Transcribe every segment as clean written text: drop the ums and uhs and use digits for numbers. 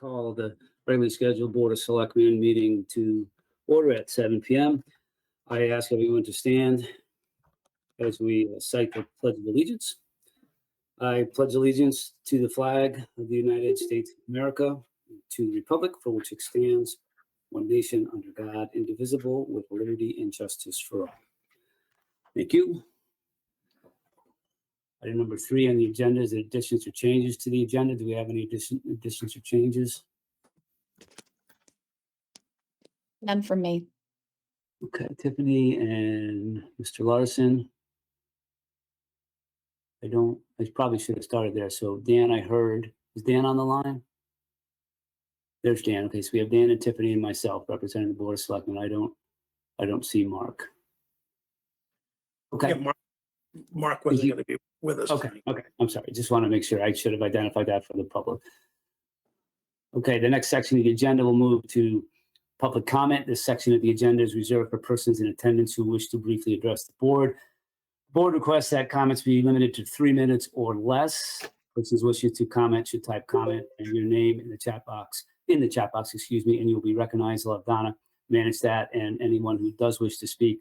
call the regularly scheduled Board of Selectmen meeting to order at 7 p.m. I ask everyone to stand as we cite the Pledge of Allegiance. I pledge allegiance to the flag of the United States of America, to the republic for which it stands, one nation under God, indivisible, with liberty and justice for all. Thank you. Item number 3 on the agenda is additions or changes to the agenda. Do we have any additions or changes? None from me. Okay, Tiffany and Mr. Larson. I probably should have started there. So Dan, I heard, is Dan on the line? There's Dan. Okay, so we have Dan and Tiffany and myself representing the Board of Selectmen. I don't see Mark. Okay. Yeah, Mark wasn't going to be with us. Okay. I'm sorry. Just want to make sure. I should have identified that for the public. Okay, the next section of the agenda will move to public comment. This section of the agenda is reserved for persons in attendance who wish to briefly address the board. The board requests that comments be limited to 3 minutes or less. Persons wishing to comment should type comment and your name in the chat box, and you'll be recognized. I'll have Donna manage that, and anyone who does wish to speak,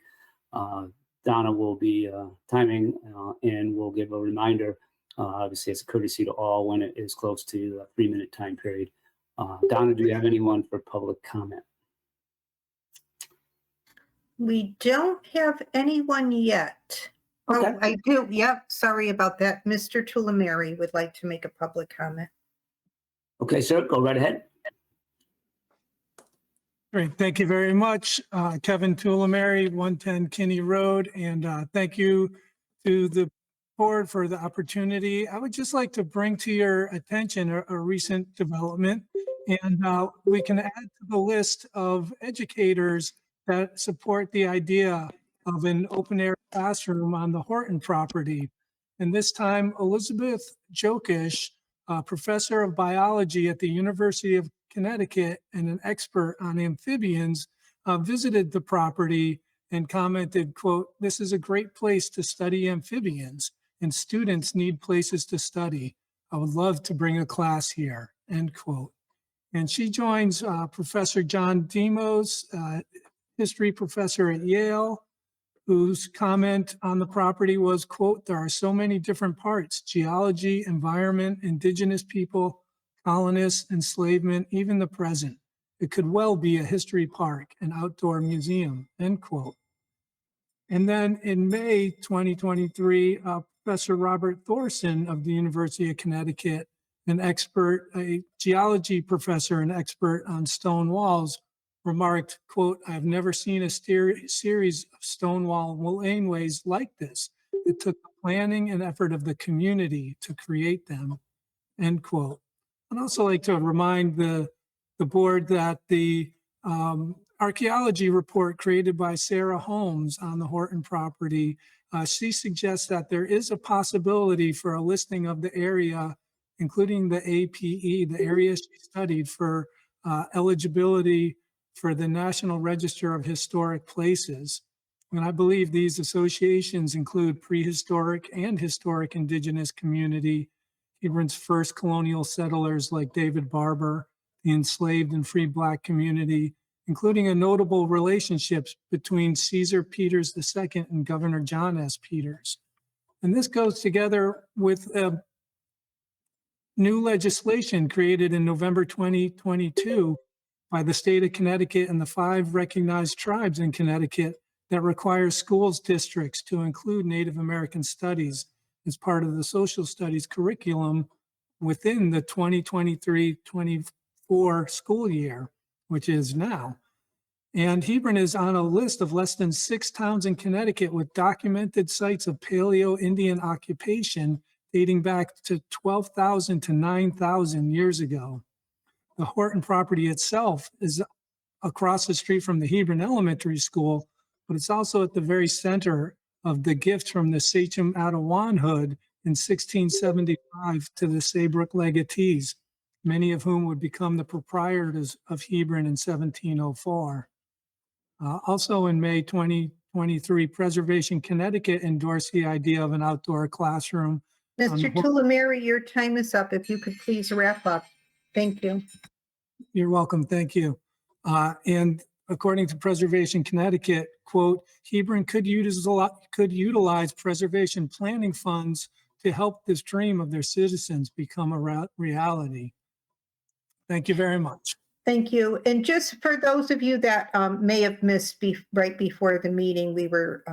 Donna will be timing and will give a reminder, obviously as a courtesy to all, when it is close to the 3-minute time period. Donna, do you have anyone for public comment? We don't have anyone yet. Okay. Oh, I do. Yep. Sorry about that. Mr. Tulamari would like to make a public comment. Okay, sir, go right ahead. Great. Thank you very much. Kevin Tulamari, 110 Kinney Road. And thank you to the board for the opportunity. I would just like to bring to your attention a recent development. And we can add to the list of educators that support the idea of an open air classroom on the Horton property. And this time, Elizabeth Jokish, professor of biology at the University of Connecticut and an expert on amphibians, visited the property and commented, quote, "This is a great place to study amphibians and students need places to study. I would love to bring a class here," end quote. And she joins Professor John Demos, history professor at Yale, whose comment on the property was, quote, "There are so many different parts: geology, environment, indigenous people, colonists, enslavement, even the present. It could well be a history park, an outdoor museum," end quote. And then in May 2023, Professor Robert Thorson of the University of Connecticut, a geology professor and expert on stone walls, remarked, quote, "I have never seen a series of stone wall laneways like this. It took the planning and effort of the community to create them," end quote. I'd also like to remind the board that the archaeology report created by Sarah Holmes on the Horton property, she suggests that there is a possibility for a listing of the area, including the APE, the area she studied, for eligibility for the National Register of Historic Places. And I believe these associations include prehistoric and historic indigenous community, Hebron's first colonial settlers like David Barber, the enslaved and free Black community, including a notable relationships between Caesar Peters II and Governor John S. Peters. And this goes together with new legislation created in November 2022 by the state of Connecticut and the 5 recognized tribes in Connecticut that requires schools districts to include Native American studies as part of the social studies curriculum within the 2023-24 school year, which is now. And Hebron is on a list of less than 6 towns in Connecticut with documented sites of Paleo-Indian occupation dating back to 12,000 to 9,000 years ago. The Horton property itself is across the street from the Hebron Elementary School, but it's also at the very center of the gift from the Sachem Adawanhood in 1675 to the Saybrook legatees, many of whom would become the proprietors of Hebron in 1704. Also in May 2023, Preservation Connecticut endorsed the idea of an outdoor classroom. Mr. Tulamari, your time is up. If you could please wrap up. Thank you. You're welcome. Thank you. And according to Preservation Connecticut, quote, Hebron could utilize preservation planning funds to help this dream of their citizens become a reality. Thank you very much. Thank you. And just for those of you that may have missed right before the meeting, we were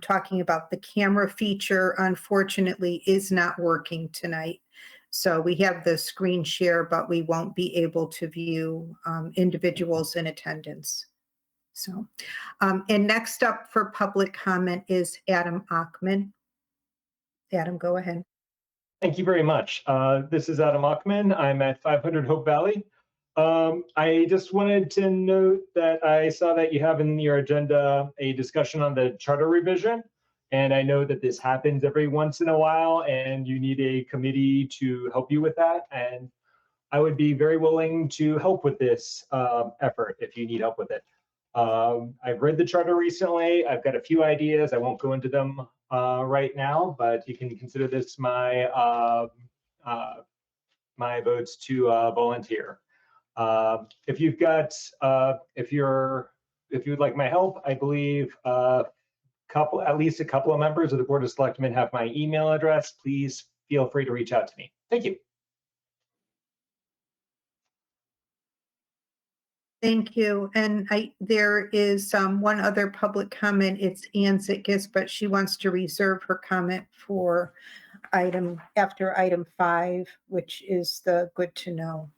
talking about the camera feature, unfortunately, is not working tonight. So we have the screen share, but we won't be able to view individuals in attendance. So, and next up for public comment is Adam Achman. Adam, go ahead. Thank you very much. This is Adam Achman. I'm at 500 Hope Valley. I just wanted to note that I saw that you have in your agenda a discussion on the charter revision. And I know that this happens every once in a while and you need a committee to help you with that. And I would be very willing to help with this effort if you need help with it. I've read the charter recently. I've got a few ideas. I won't go into them right now, but you can consider this my my votes to volunteer. If you've got, if you'd like my help, I believe at least a couple of members of the Board of Selectmen have my email address. Please feel free to reach out to me. Thank you. Thank you. And there is one other public comment. It's Ann Zitkus, but she wants to reserve her comment for after item 5, which is the good to know.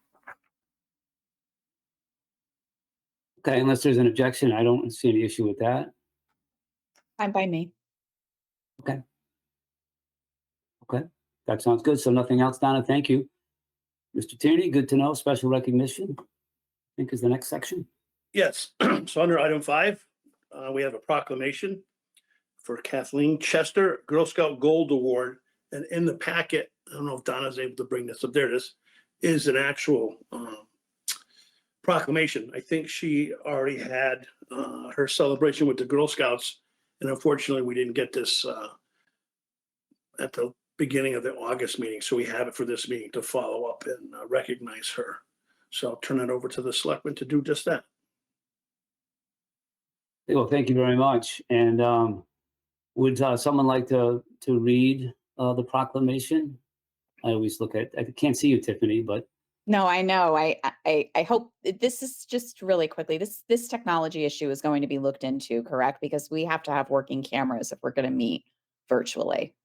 Okay, unless there's an objection, I don't see any issue with that. Fine by me. Okay, that sounds good. So nothing else, Donna, thank you. Mr. Tierney, good to know, special recognition, I think is the next section. Yes, so under item 5, we have a proclamation for Kathleen Chester, Girl Scout Gold Award. And in the packet, I don't know if Donna's able to bring this up, there it is an actual proclamation. I think she already had her celebration with the Girl Scouts. And unfortunately, we didn't get this at the beginning of the August meeting. So we have it for this meeting to follow up and recognize her. So I'll turn it over to the selectmen to do just that. Well, thank you very much. And would someone like to read the proclamation? I always look at, I can't see you, Tiffany, but. No, I know. I hope this is just really quickly. This technology issue is going to be looked into, correct? Because we have to have working cameras if we're going to meet virtually.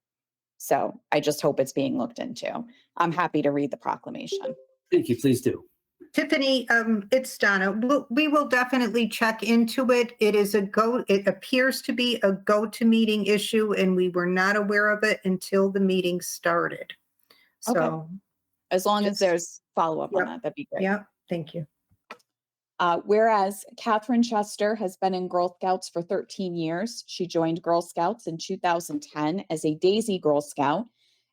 So I just hope it's being looked into. I'm happy to read the proclamation. Thank you, please do. Tiffany, it's Donna. We will definitely check into it. It appears to be a go-to-meeting issue, and we were not aware of it until the meeting started. So, Okay. As long as there's follow-up on that, that'd be great. Yeah, thank you. Whereas Catherine Chester has been in Girl Scouts for 13 years. She joined Girl Scouts in 2010 as a Daisy Girl Scout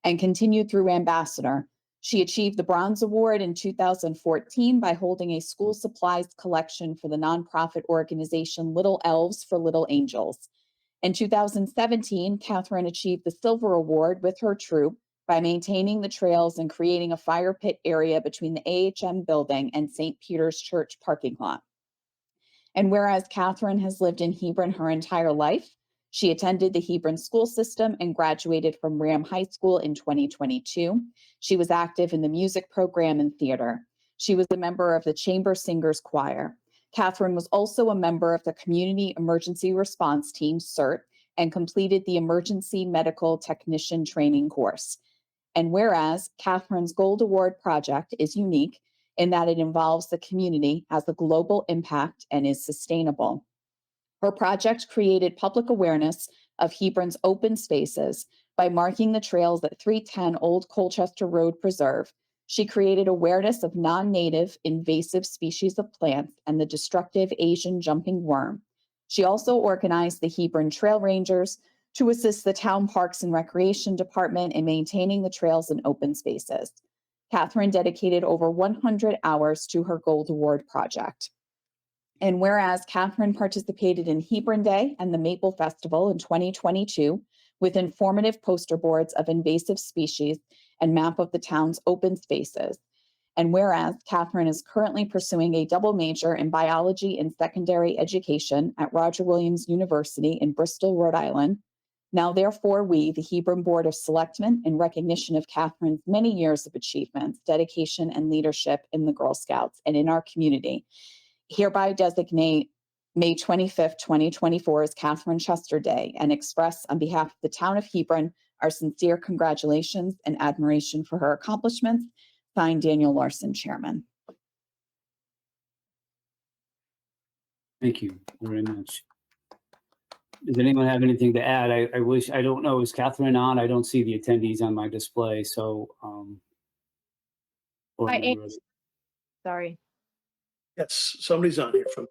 and continued through Ambassador. She achieved the Bronze Award in 2014 by holding a school supplies collection for the nonprofit organization Little Elves for Little Angels. In 2017, Catherine achieved the Silver Award with her troop by maintaining the trails and creating a fire pit area between the AHM building and St. Peter's Church parking lot. And whereas Catherine has lived in Hebron her entire life, she attended the Hebron school system and graduated from Ram High School in 2022. She was active in the music program and theater. She was a member of the Chamber Singers Choir. Catherine was also a member of the Community Emergency Response Team, CERT, and completed the Emergency Medical Technician Training course. And whereas Catherine's Gold Award project is unique in that it involves the community, has a global impact, and is sustainable. Her project created public awareness of Hebron's open spaces by marking the trails at 310 Old Colchester Road Preserve. She created awareness of non-native invasive species of plants and the destructive Asian jumping worm. She also organized the Hebron Trail Rangers to assist the Town Parks and Recreation Department in maintaining the trails and open spaces. Catherine dedicated over 100 hours to her Gold Award project. And whereas Catherine participated in Hebron Day and the Maple Festival in 2022 with informative poster boards of invasive species and map of the town's open spaces. And whereas Catherine is currently pursuing a double major in biology and secondary education at Roger Williams University in Bristol, Rhode Island, now therefore we, the Hebron Board of Selectmen, in recognition of Catherine's many years of achievements, dedication, and leadership in the Girl Scouts and in our community, hereby designate May 25th, 2024 as Catherine Chester Day and express on behalf of the town of Hebron our sincere congratulations and admiration for her accomplishments. Signed, Daniel Larson, Chairman. Thank you very much. Does anyone have anything to add? I don't know, is Catherine on? I don't see the attendees on my display, so. Board I am. members. Sorry. Yes, somebody's on here from,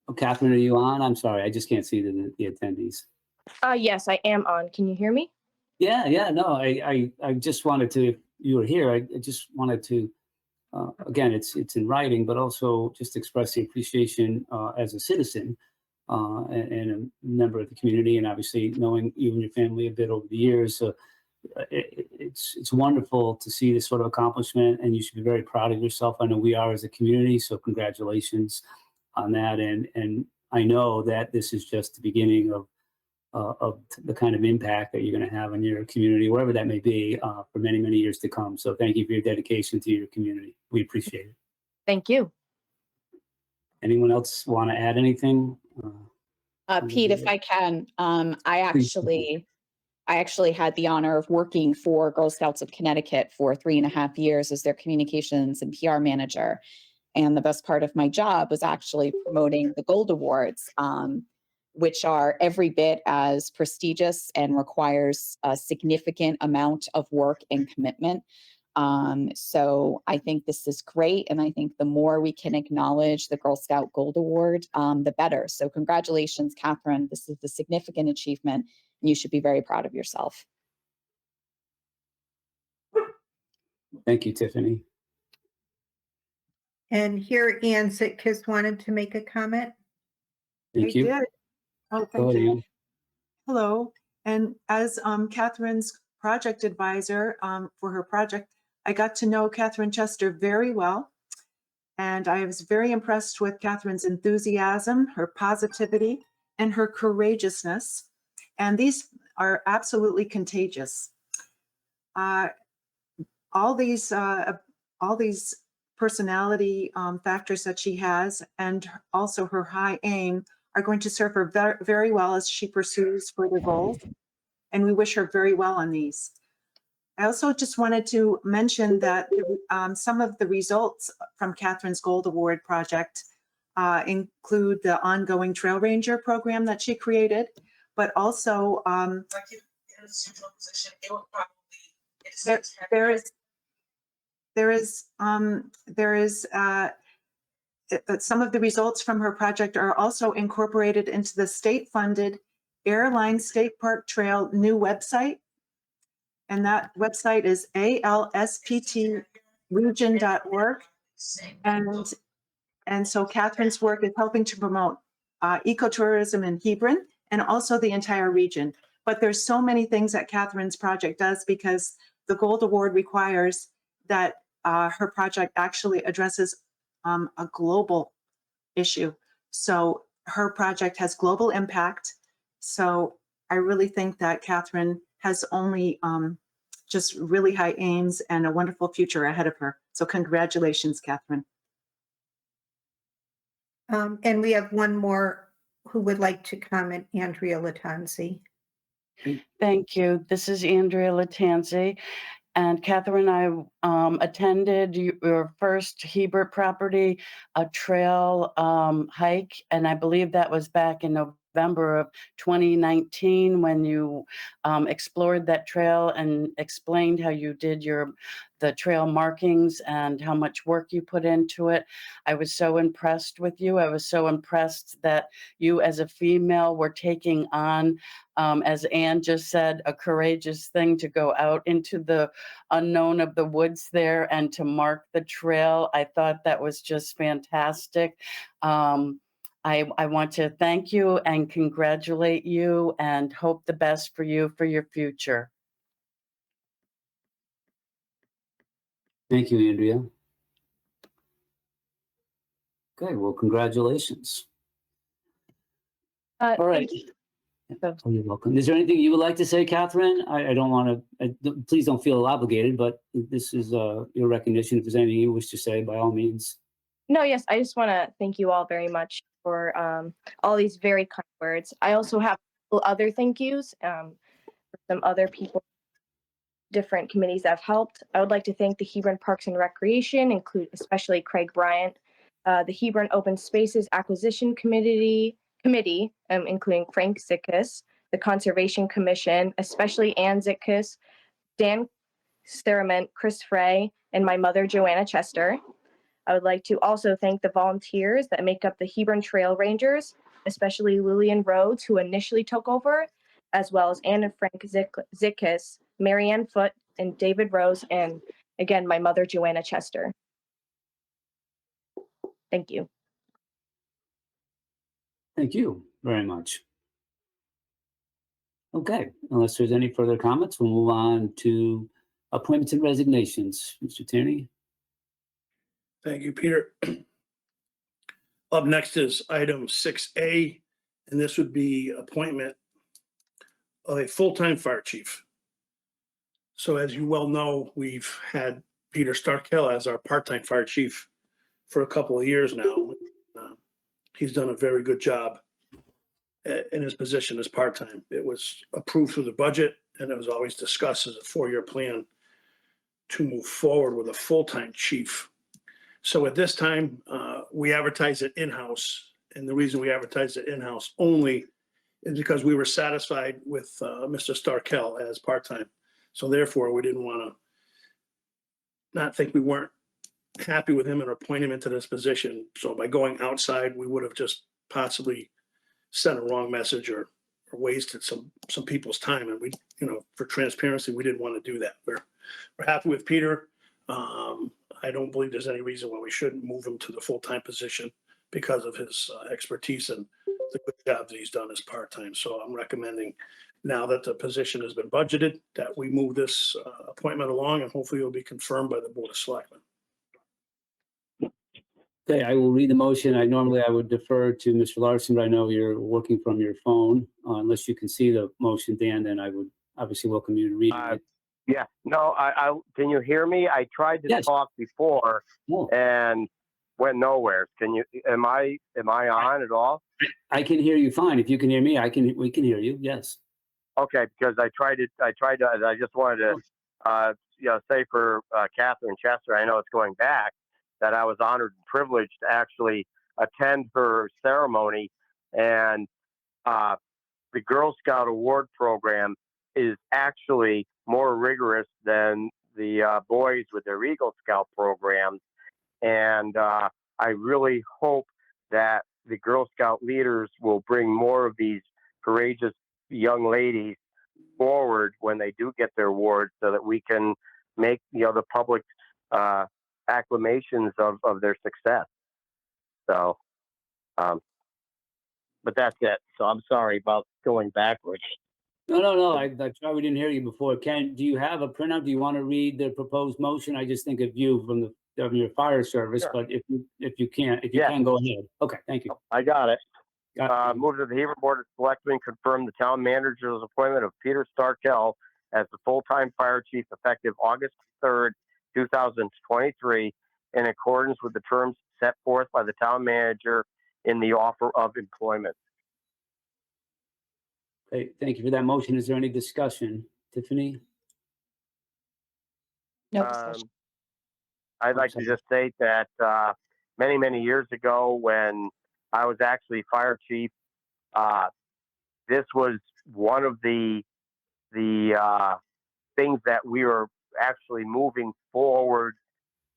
Oh, Catherine, are you on? I'm sorry, I just can't see the attendees. Yes, I am on. Can you hear me? Yeah, no, I just wanted to, if you were here, I just wanted to, again, it's in writing, but also just express the appreciation as a citizen and a member of the community, and obviously knowing you and your family a bit over the years. It's wonderful to see this sort of accomplishment, and you should be very proud of yourself. I know we are as a community, so congratulations on that. And I know that this is just the beginning of the kind of impact that you're going to have on your community, wherever that may be, for many, many years to come. So thank you for your dedication to your community. We appreciate it. Thank you. Anyone else want to add anything? Pete, if I can, I actually had the honor of working for Girl Scouts of Connecticut for 3.5 years as their communications and PR manager. And the best part of my job was actually promoting the Gold Awards, which are every bit as prestigious and requires a significant amount of work and commitment. So I think this is great. And I think the more we can acknowledge the Girl Scout Gold Award, the better. So congratulations, Catherine. This is a significant achievement. And you should be very proud of yourself. Thank you, Tiffany. And here Ann Zitkus wanted to make a comment. Thank I you. did. Oh, Go thank ahead, you. Ian. Hello. And as Catherine's project advisor for her project, I got to know Catherine Chester very well. And I was very impressed with Catherine's enthusiasm, her positivity, and her courageousness. And these are absolutely contagious. All these personality factors that she has, and also her high aim, are going to serve her very, very well as she pursues further goals. And we wish her very well on these. I also just wanted to mention that some of the results from Catherine's Gold Award project include the ongoing Trail Ranger program that she created, but also some of the results from her project are also incorporated into the state-funded Airline State Park Trail new website. And that website is alsptregion.org. And so Catherine's work is helping to promote ecotourism in Hebron and also the entire region. But there's so many things that Catherine's project does, because the Gold Award requires that her project actually addresses a global issue. So her project has global impact. So I really think that Catherine has only just really high aims and a wonderful future ahead of her. So congratulations, Catherine. And we have one more who would like to comment, Andrea Latanzi. Thank you. This is Andrea Latanzi. And Catherine, I attended your first Hebert property, a trail hike, and I believe that was back in November of 2019 when you explored that trail and explained how you did the trail markings and how much work you put into it. I was so impressed with you. I was so impressed that you as a female were taking on, as Anne just said, a courageous thing to go out into the unknown of the woods there and to mark the trail. I thought that was just fantastic. I want to thank you and congratulate you and hope the best for you for your future. Thank you, Andrea. Okay, well, congratulations. Uh, All right. thank you. Oh, you're welcome. Is there anything you would like to say, Catherine? I don't want to, please don't feel obligated, but this is your recognition. If there's anything you wish to say, by all means. No, yes, I just want to thank you all very much for all these very kind words. I also have other thank yous for some other people, different committees that have helped. I would like to thank the Hebron Parks and Recreation, especially Craig Bryant, the Hebron Open Spaces Acquisition Committee, including Frank Zitkus, the Conservation Commission, especially Ann Zitkus, Dan Sterament, Chris Frey, and my mother, Joanna Chester. I would like to also thank the volunteers that make up the Hebron Trail Rangers, especially Lillian Rhodes, who initially took over, as well as Ann and Frank Zitkus, Marianne Foote, and David Rose, and again, my mother, Joanna Chester. Thank you. Thank you very much. Okay, unless there's any further comments, we'll move on to appointments and resignations. Mr. Tierney? Thank you, Peter. Up next is item 6A, and this would be appointment of a full-time fire chief. So as you well know, we've had Peter Starkell as our part-time fire chief for a couple of years now. He's done a very good job in his position as part-time. It was approved through the budget, and it was always discussed as a 4-year plan to move forward with a full-time chief. So at this time, we advertise it in-house, and the reason we advertise it in-house only is because we were satisfied with Mr. Starkell as part-time. So therefore, we didn't want to not think we weren't happy with him and appoint him into this position. So by going outside, we would have just possibly sent a wrong message or wasted some people's time. And we, for transparency, we didn't want to do that. We're happy with Peter. I don't believe there's any reason why we shouldn't move him to the full-time position because of his expertise and the good job that he's done as part-time. So I'm recommending, now that the position has been budgeted, that we move this appointment along, and hopefully it'll be confirmed by the Board of Selectmen. Okay, I will read the motion. I would defer to Mr. Larson, but I know you're working from your phone. Unless you can see the motion, Dan, then I would obviously welcome you to read it. Yeah, no, I can you hear me? I tried to Yes. talk before Oh, and went nowhere. Am I on at all? I can hear you fine. If you can hear me, we can hear you. Yes. Okay, because I just wanted to, say for Catherine Chester, I know it's going back, that I was honored and privileged to actually attend her ceremony, and the Girl Scout Award program is actually more rigorous than the boys with their Eagle Scout programs. And I really hope that the Girl Scout leaders will bring more of these courageous young ladies forward when they do get their awards, so that we can make the public acclamations of their success. So, but that's it. So I'm sorry about going backwards. No. I we didn't hear you before. Ken, do you have a printout? Do you want to read the proposed motion? I just think of you from your fire service, Sure. but if you can, Yeah. go ahead. Okay, thank you. I got it. Got Move that the Hebron Board of Selectmen confirm the town manager's appointment of Peter Starkell as the full-time fire chief effective August 3rd, 2023, in accordance with the terms set forth by the town manager in the offer of employment. Okay, thank you for that motion. Is there any discussion? Tiffany? No discussion. I'd like to just say that many, many years ago, when I was actually fire chief, this was one of the things that we were actually moving forward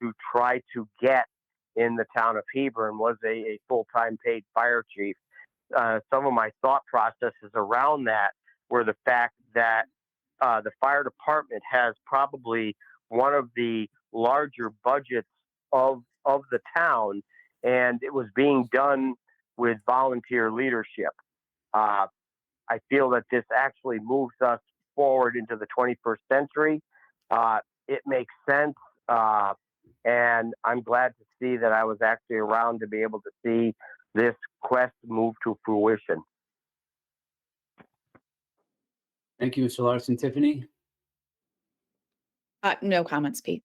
to try to get in the town of Hebron, was a full-time paid fire chief. Some of my thought processes around that were the fact that the fire department has probably one of the larger budgets of the town, and it was being done with volunteer leadership. I feel that this actually moves us forward into the 21st century. It makes sense, And I'm glad to see that I was actually around to be able to see this quest move to fruition. Thank you, Mr. Larson. Tiffany? No comments, Pete.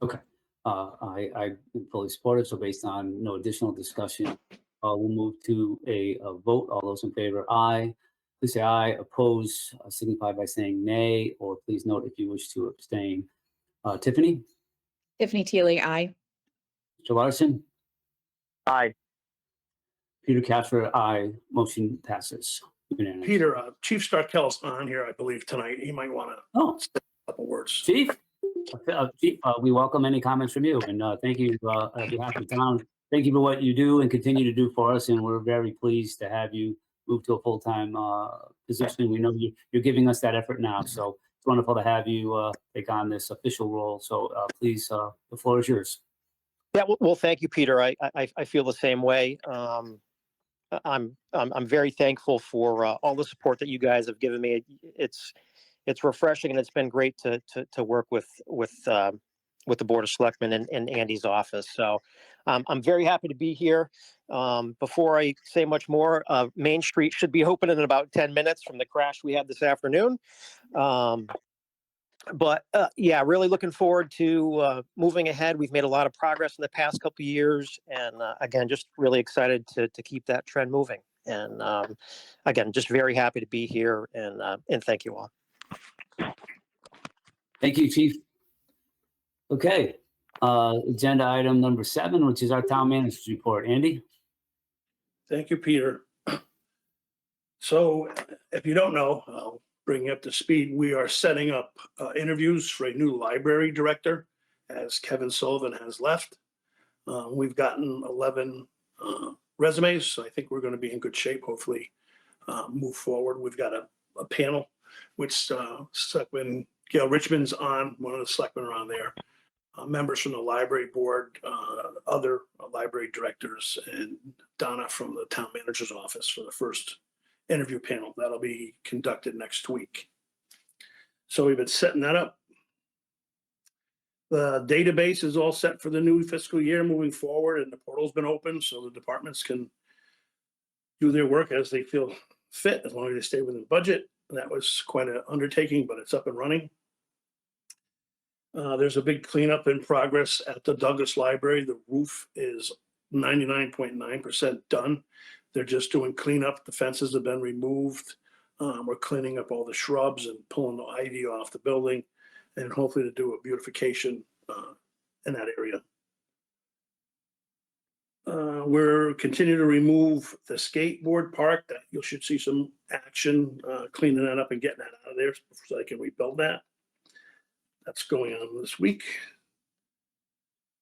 Okay. I am fully supportive, so based on no additional discussion, we'll move to a vote. All those in favor, aye. Please say aye. Oppose, signify by saying nay, or please note if you wish to abstain. Tiffany? Tiffany Teely, aye. Mr. Larson? Aye. Peter Castro, aye. Motion passes. Unanimous. Peter, Chief Starkell's on here, I believe, tonight. He might want to Oh, say a couple words. Chief? Chief, we welcome any comments from you, and thank you on behalf of the town. Thank you for what you do and continue to do for us, and we're very pleased to have you move to a full-time position. We know you're giving us that effort now, so it's wonderful to have you take on this official role. So please, the floor is yours. Yeah, well, thank you, Peter. I feel the same way. I'm very thankful for all the support that you guys have given me. It's refreshing, and it's been great to work with the Board of Selectmen and Andy's office. So I'm very happy to be here. Before I say much more, Main Street should be open in about 10 minutes from the crash we had this afternoon. But yeah, really looking forward to moving ahead. We've made a lot of progress in the past couple of years, and again, just really excited to keep that trend moving. And again, just very happy to be here, and thank you all. Thank you, Chief. Okay, agenda item number 7, which is our town manager's report. Andy? Thank you, Peter. So if you don't know, I'll bring you up to speed. We are setting up interviews for a new library director, as Kevin Sullivan has left. We've gotten 11 resumes, so I think we're going to be in good shape, hopefully move forward. We've got a panel, which Selectman Gail Richmond's on, one of the selectmen are on there. Members from the library board, other library directors, and Donna from the town manager's office for the first interview panel. That'll be conducted next week. So we've been setting that up. The database is all set for the new fiscal year moving forward, and the portal's been open so the departments can do their work as they feel fit, as long as they stay within budget. And that was quite an undertaking, but it's up and running. There's a big cleanup in progress at the Douglas Library. The roof is 99.9% done. They're just doing cleanup. The fences have been removed. We're cleaning up all the shrubs and pulling the ivy off the building, and hopefully to do a beautification in that area. We're continuing to remove the skateboard park. That you should see some action cleaning that up and getting that out of there so they can rebuild that. That's going on this week.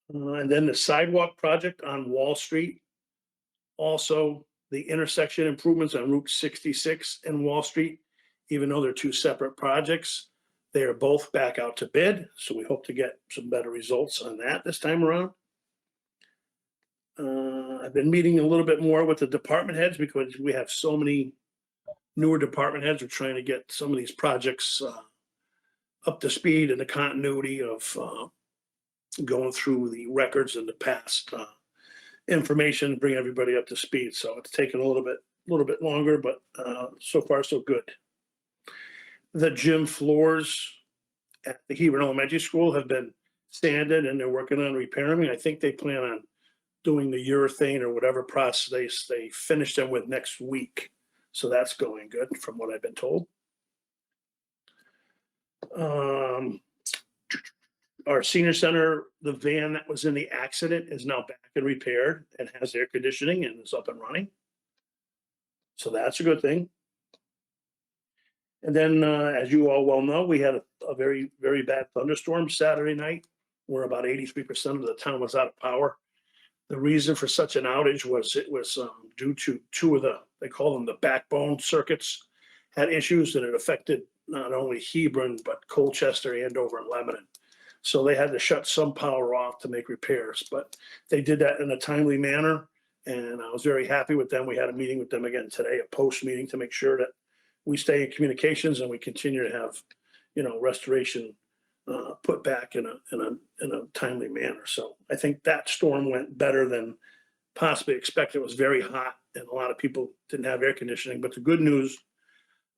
And then the sidewalk project on Wall Street. Also, the intersection improvements on Route 66 and Wall Street, even though they're two separate projects, they are both back out to bid. So we hope to get some better results on that this time around. I've been meeting a little bit more with the department heads because we have so many newer department heads. We're trying to get some of these projects up to speed and the continuity of going through the records in the past information, bring everybody up to speed. So it's taken a little bit longer, but so far so good. The gym floors at the Hebron Elementary School have been sanded and they're working on repairing. I think they plan on doing the urethane or whatever process they finish them with next week. So that's going good from what I've been told. Our senior center, the van that was in the accident is now back and repaired and has air conditioning and is up and running. So that's a good thing. And then, as you all well know, we had a very, very bad thunderstorm Saturday night, where about 83% of the town was out of power. The reason for such an outage was it was due to two of they call them the backbone circuits, had issues, and it affected not only Hebron, but Colchester, Andover, and Lebanon. So they had to shut some power off to make repairs, but they did that in a timely manner. And I was very happy with them. We had a meeting with them again today, a post meeting, to make sure that we stay in communications and we continue to have, restoration put back in a timely manner. So I think that storm went better than possibly expected. It was very hot and a lot of people didn't have air conditioning. But the good news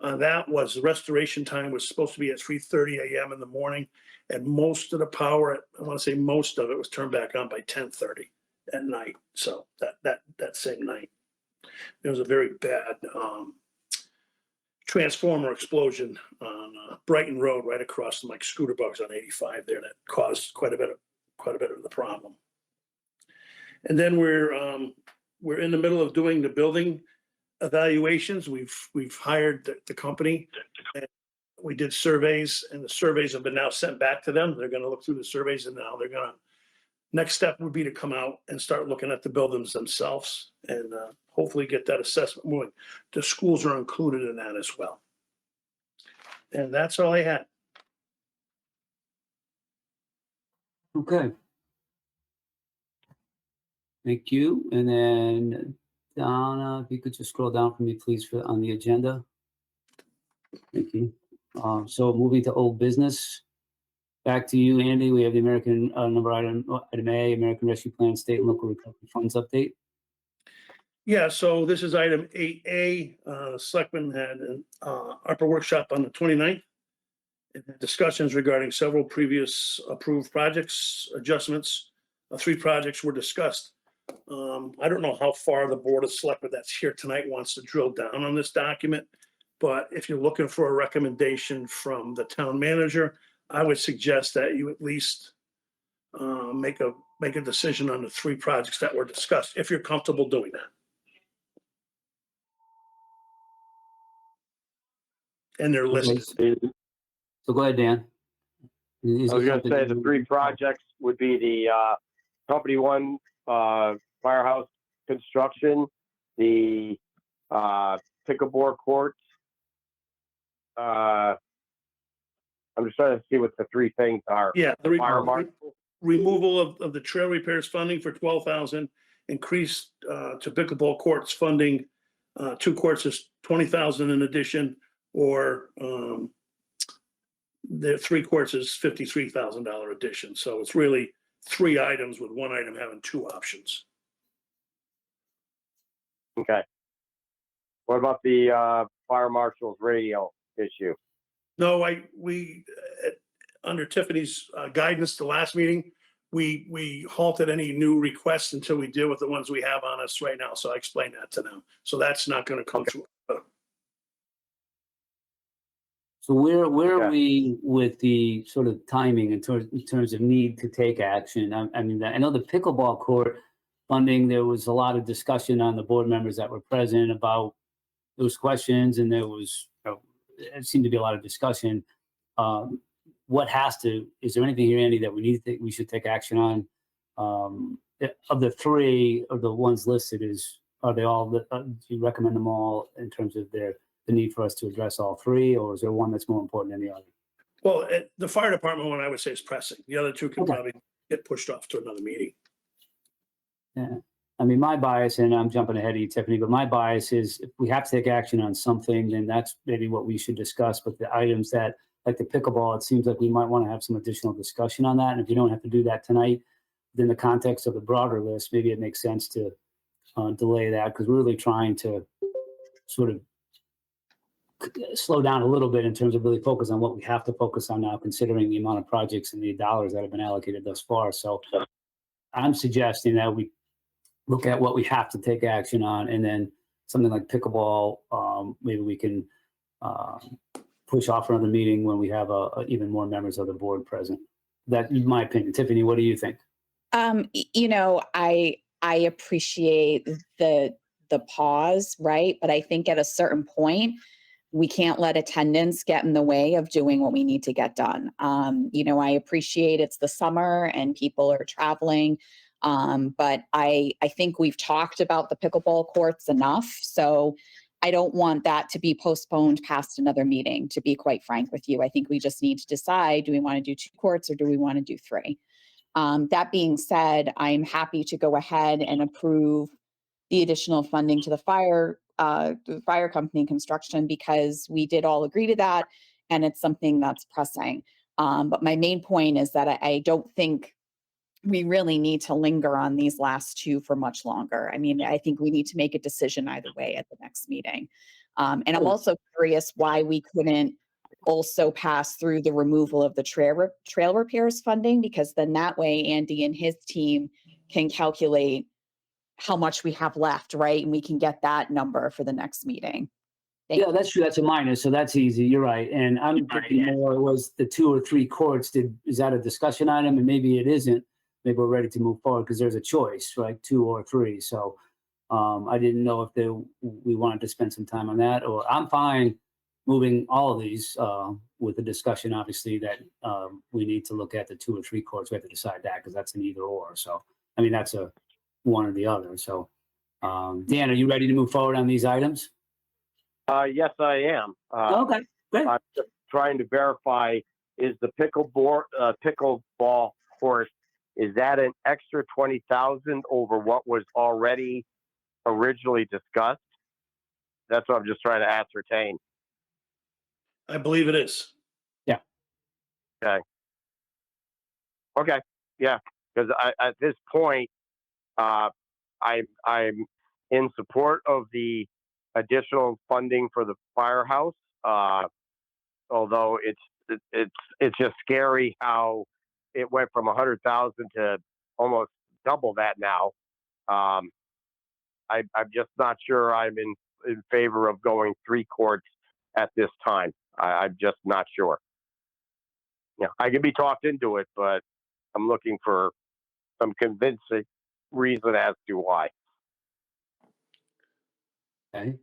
on that was the restoration time was supposed to be at 3:30 a.m. in the morning, and most of the power, I want to say most of it, was turned back on by 10:30 at night. So that same night, there was a very bad transformer explosion on Brighton Road, right across from like Scooter Bugs on 85 there, that caused quite a bit of the problem. And then we're in the middle of doing the building evaluations. We've hired the company. And we did surveys, and the surveys have been now sent back to them. They're going to look through the surveys, and now next step would be to come out and start looking at the buildings themselves and hopefully get that assessment moving. The schools are included in that as well. And that's all I had. Okay. Thank you. And then Donna, if you could just scroll down for me, please, on the agenda. Thank you. So moving to old business. Back to you, Andy. We have the American item A, American Rescue Plan State and Local Recovery Funds update. Yeah, so this is item 8A. Selectmen had an ARPA workshop on the 29th. It had discussions regarding several previous approved projects, adjustments. 3 projects were discussed. I don't know how far the Board of Selectmen that's here tonight wants to drill down on this document, but if you're looking for a recommendation from the town manager, I would suggest that you at least make a decision on the 3 projects that were discussed, if you're comfortable doing that. And they're listed. So go ahead, Dan. I was going to say the 3 projects would be the Company 1 firehouse construction, the pickleball courts. I'm just trying to see what the 3 things are. Yeah, the Fire marshal. removal of the trail repairs funding for $12,000, increase to pickleball courts funding, 2 courts is $20,000 in addition, or the 3 courts is $53,000 addition. So it's really 3 items with 1 item having 2 options. Okay. What about the fire marshal's radio issue? No, we under Tiffany's guidance the last meeting, we halted any new requests until we deal with the ones we have on us right now. So I explained that to them. So that's not going to come through. So where are we with the sort of timing in terms of need to take action? I mean, I know the pickleball court funding, there was a lot of discussion on the board members that were present about those questions, and there was, it seemed to be a lot of discussion. Is there anything here, Andy, that we should take action on? Of the 3 of the ones listed, are they all, do you recommend them all in terms of the need for us to address all 3, or is there one that's more important than the other? Well, the fire department one I would say is pressing. The other 2 can probably get pushed off to another meeting. Yeah. I mean, my bias, and I'm jumping ahead of you, Tiffany, but my bias is if we have to take action on something, then that's maybe what we should discuss. But the items that, like the pickleball, it seems like we might want to have some additional discussion on that. And if you don't have to do that tonight, within the context of the broader list, maybe it makes sense to delay that, because we're really trying to sort of slow down a little bit in terms of really focus on what we have to focus on now, considering the amount of projects and the dollars that have been allocated thus far. So I'm suggesting that we look at what we have to take action on, and then something like pickleball, maybe we can push off for another meeting when we have even more members of the board present. That's my opinion. Tiffany, what do you think? I appreciate the pause, right? But I think at a certain point, we can't let attendance get in the way of doing what we need to get done. I appreciate it's the summer and people are traveling. But I think we've talked about the pickleball courts enough. So I don't want that to be postponed past another meeting, to be quite frank with you. I think we just need to decide, do we want to do 2 courts or do we want to do 3? That being said, I'm happy to go ahead and approve the additional funding to the fire company construction, because we did all agree to that and it's something that's pressing. But my main point is that I don't think we really need to linger on these last two for much longer. I mean, I think we need to make a decision either way at the next meeting. And I'm also curious why we couldn't also pass through the removal of the trail repairs funding, because then that way Andy and his team can calculate how much we have left, right? And we can get that number for the next meeting. Thank Yeah, you. that's true. That's a minus, so that's easy. You're right. And I'm thinking more was the 2 or 3 courts. Is that a discussion item? And maybe it isn't. Maybe we're ready to move forward because there's a choice, right? 2 or 3. So I didn't know if we wanted to spend some time on that, or I'm fine moving all of these with the discussion, obviously, that we need to look at the 2 or 3 courts. We have to decide that because that's an either or. So, I mean, that's a one or the other. So, Dan, are you ready to move forward on these items? Yes, I am. Okay, great. I'm just trying to verify, is the pickleball course, is that an extra 20,000 over what was already originally discussed? That's what I'm just trying to ascertain. I believe it is. Okay, yeah, because at this point, I'm in support of the additional funding for the firehouse. Although it's just scary how it went from 100,000 to almost double that now. I'm just not sure I'm in favor of going 3 courts at this time. I'm just not sure. Yeah, I can be talked into it, but I'm looking for some convincing reason as to why. Okay.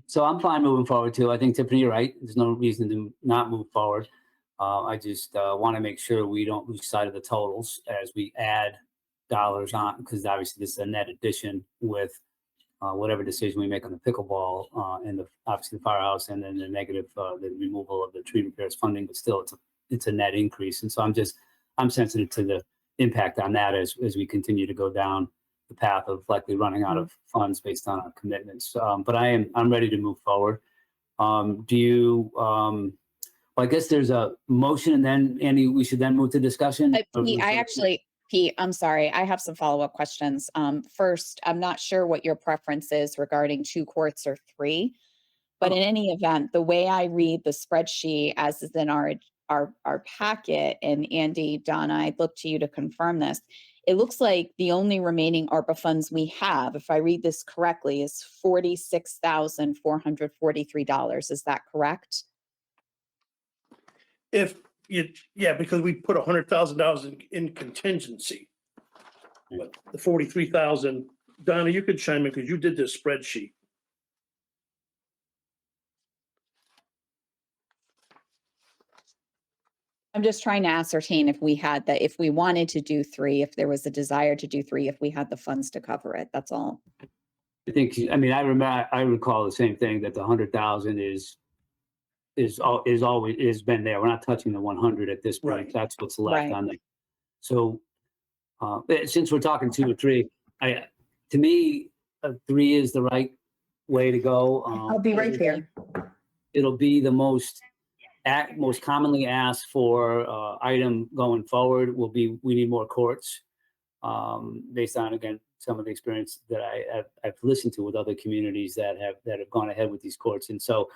So I'm fine moving forward too. I think, Tiffany, you're right. There's no reason to not move forward. I just want to make sure we don't lose sight of the totals as we add dollars on, because obviously this is a net addition with whatever decision we make on the pickleball and obviously the firehouse, and then the negative, the removal of the tree repairs funding, but still it's a net increase. And so I'm sensitive to the impact on that as we continue to go down the path of likely running out of funds based on our commitments. But I'm ready to move forward. Well, I guess there's a motion, and then Andy, we should then move to discussion. Pete, I'm sorry. I have some follow-up questions. First, I'm not sure what your preference is regarding 2 courts or 3, but in any event, the way I read the spreadsheet as is in our packet, and Andy, Donna, I'd look to you to confirm this. It looks like the only remaining ARPA funds we have, if I read this correctly, is $46,443. Is that correct? Because we put $100,000 in contingency. But the 43,000, Donna, you could chime in because you did this spreadsheet. I'm just trying to ascertain if we wanted to do 3, if there was a desire to do 3, if we had the funds to cover it. That's all. I think, I mean, I recall the same thing, that the 100,000 is always been there. We're not touching the 100 at this point. Right. That's what's left Right. on the. So since we're talking 2 or 3, to me, 3 is the right way to go. I'll be right there. It'll be the most commonly asked for item going forward. We need more courts, based on, again, some of the experience that I've listened to with other communities that have gone ahead with these courts. And so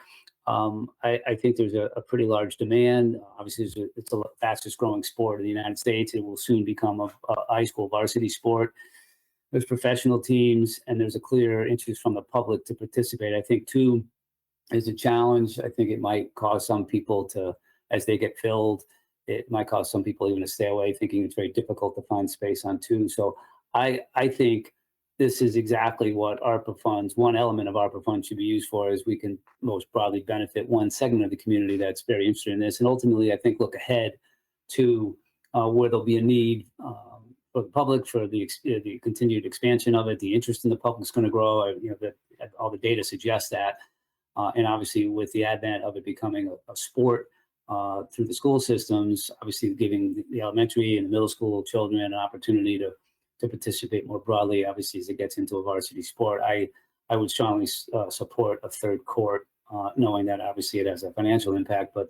I think there's a pretty large demand. Obviously, it's the fastest growing sport in the United States. It will soon become a high school varsity sport. There's professional teams, and there's a clear interest from the public to participate. I think, too, is a challenge. I think it might cause some people to, as they get filled, it might cause some people even to stay away, thinking it's very difficult to find space on 2. So I think this is exactly what ARPA funds, one element of ARPA funds, should be used for, is we can most broadly benefit one segment of the community that's very interested in this. And ultimately, I think, look ahead to where there'll be a need for the public, for the continued expansion of it. The interest in the public is going to grow. All the data suggests that. And obviously, with the advent of it becoming a sport through the school systems, obviously giving the elementary and the middle school children an opportunity to participate more broadly, obviously, as it gets into a varsity sport. I would strongly support a 3rd court, knowing that obviously it has a financial impact, but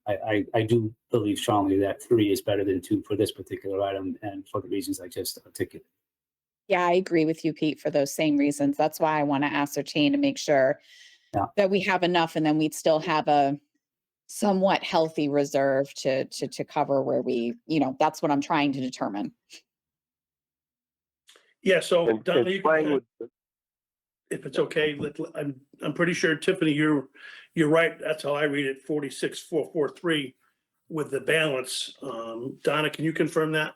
I do believe strongly that 3 is better than 2 for this particular item and for the reasons I just articulated. Yeah, I agree with you, Pete, for those same reasons. That's why I want to ascertain to make sure Yeah. that we have enough, and then we'd still have a somewhat healthy reserve to cover where we, that's what I'm trying to determine. Yeah, so And Donna, you playing can, with if it's okay, I'm pretty sure Tiffany, you're right. That's how I read it, 46,443 with the balance. Donna, can you confirm that?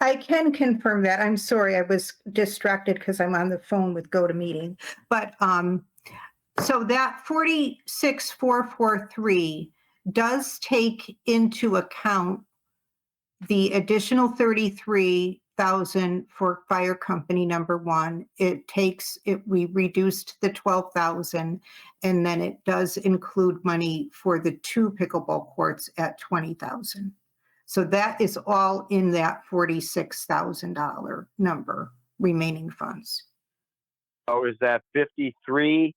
I can confirm that. I'm sorry, I was distracted because I'm on the phone with GoToMeeting. But so that 46,443 does take into account the additional 33,000 for fire company number 1. We reduced the 12,000, and then it does include money for the 2 pickleball courts at 20,000. So that is all in that $46,000 number, remaining funds. Oh, is that 53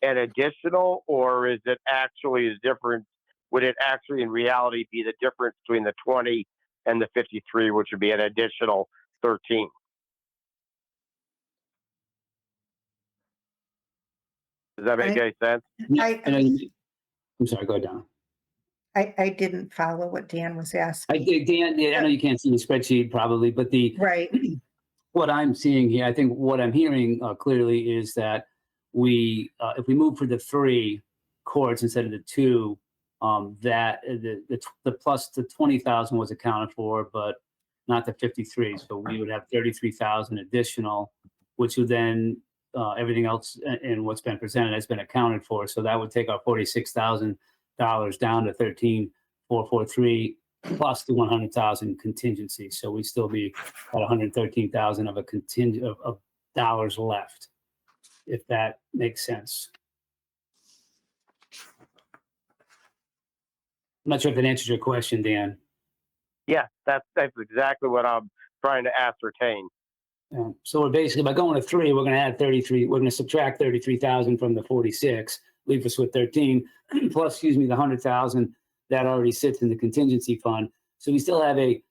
an additional, or is it actually the difference? Would it actually in reality be the difference between the 20 and the 53, which would be an additional 13? Does that make any sense? I'm sorry, go ahead, Donna. I didn't follow what Dan was asking. Dan, I know you can't see the spreadsheet probably, but Right. what I'm seeing here, I think what I'm hearing clearly is that if we move for the 3 courts instead of the 2, that the plus the 20,000 was accounted for, but not the 53. So we would have 33,000 additional, which would then everything else in what's been presented has been accounted for. So that would take our $46,000 down to 13,443 plus the 100,000 contingency. So we'd still be at 113,000 of a contingent of dollars left, if that makes sense. I'm not sure if that answers your question, Dan. Yeah, that's exactly what I'm trying to ascertain. So we're basically, by going to 3, we're going to add 33. We're going to subtract 33,000 from the 46, leave us with 13, plus, the 100,000 that already sits in the contingency fund. So we still have a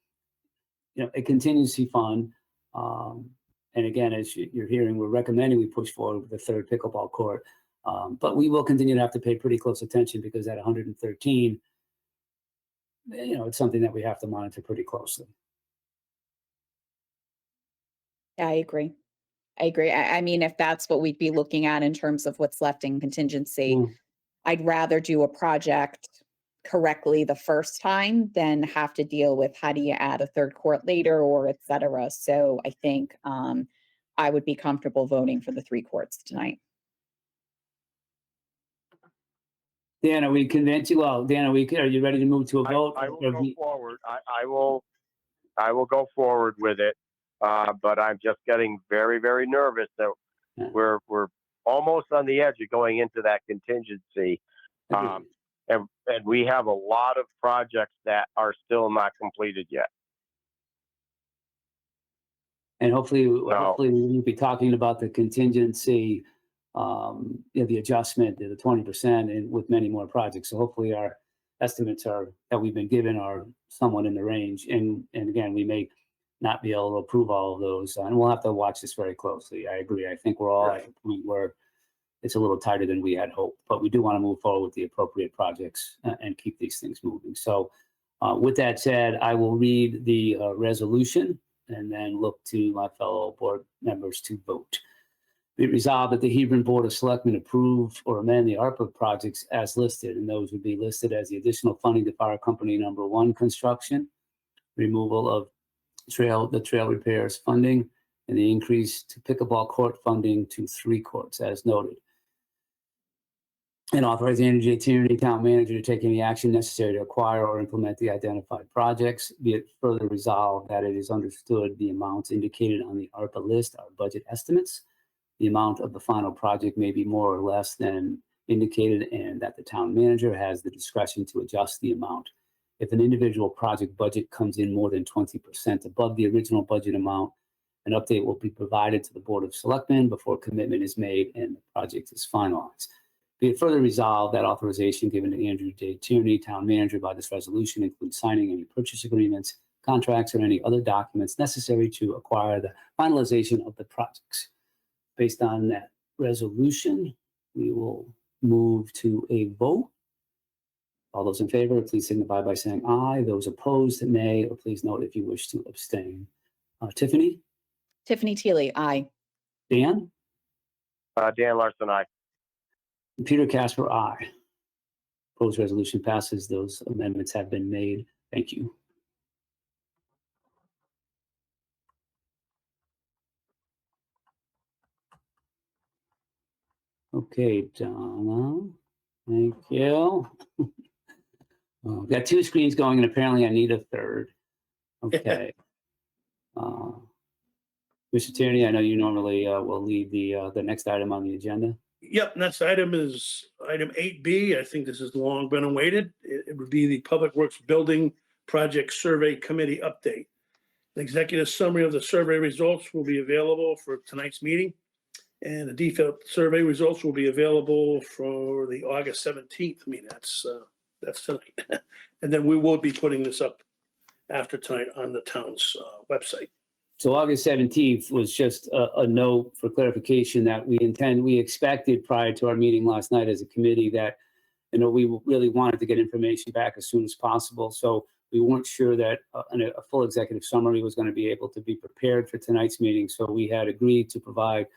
contingency fund. And again, as you're hearing, we're recommending we push forward with the 3rd pickleball court. But we will continue to have to pay pretty close attention because at 113, it's something that we have to monitor pretty closely. Yeah, I agree. I mean, if that's what we'd be looking at in terms of what's left in contingency, I'd rather do a project correctly the first time than have to deal with how do you add a 3rd court later or et cetera. So I think I would be comfortable voting for the 3 courts tonight. Dan, are we convinced you? Well, Dan, are you ready to move to a vote? I will go forward. I will go forward with it. But I'm just getting very, very nervous that we're almost on the edge of going into that contingency. And we have a lot of projects that are still not completed yet. And hopefully we'll be talking about the contingency, the adjustment, the 20%, and with many more projects. So hopefully our estimates that we've been given are somewhat in the range. And again, we may not be able to approve all of those, and we'll have to watch this very closely. I agree. I think we're all at a point where it's a little tighter than we had hoped, but we do want to move forward with the appropriate projects and keep these things moving. So with that said, I will read the resolution and then look to my fellow board members to vote. Be it resolved that the Hebron Board of Selectmen approve or amend the ARPA projects as listed, and those would be listed as the additional funding to fire company number 1 construction, removal of the trail repairs funding, and the increase to pickleball court funding to 3 courts as noted. And authorize the Energy Tierney Town Manager to take any action necessary to acquire or implement the identified projects. Be it further resolved that it is understood the amounts indicated on the ARPA list are budget estimates. The amount of the final project may be more or less than indicated, and that the town manager has the discretion to adjust the amount. If an individual project budget comes in more than 20% above the original budget amount, an update will be provided to the Board of Selectmen before commitment is made and the project is finalized. Be it further resolved that authorization given to Andrew J. Tierney, town manager, by this resolution includes signing any purchase agreements, contracts, or any other documents necessary to acquire the finalization of the projects. Based on that resolution, we will move to a vote. All those in favor, please signify by saying aye. Those opposed, nay, or please note if you wish to abstain. Tiffany, Tiffany Teely, aye. Dan, Dan Larson, aye. and Peter Casper, aye. Proposed resolution passes. Those amendments have been made. Thank you. Okay, Donna, thank you. We've got two screens going and apparently I need a third. Okay. Mr. Tierney, I know you normally will lead the next item on the agenda. Yep, next item is item 8B. I think this has long been awaited. It would be the Public Works Building Project Survey Committee update. An executive summary of the survey results will be available for tonight's meeting. And the detailed survey results will be available for the August 17th meeting. That's tonight. And then we will be putting this up after tonight on the town's website. So August 17th was just a note for clarification that we expected prior to our meeting last night as a committee that, we really wanted to get information back as soon as possible. So we weren't sure that a full executive summary was going to be able to be prepared for tonight's meeting. So we had agreed to provide,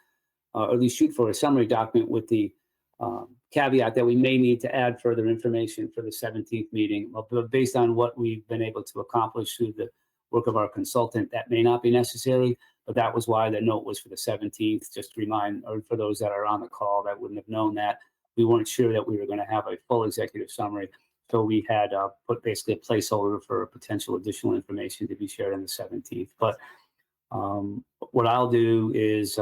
or at least shoot for a summary document with the caveat that we may need to add further information for the 17th meeting. But based on what we've been able to accomplish through the work of our consultant, that may not be necessary, but that was why the note was for the 17th, just to remind, or for those that are on the call that wouldn't have known that, we weren't sure that we were going to have a full executive summary. So we had put basically a placeholder for potential additional information to be shared on the 17th. But what I'll do is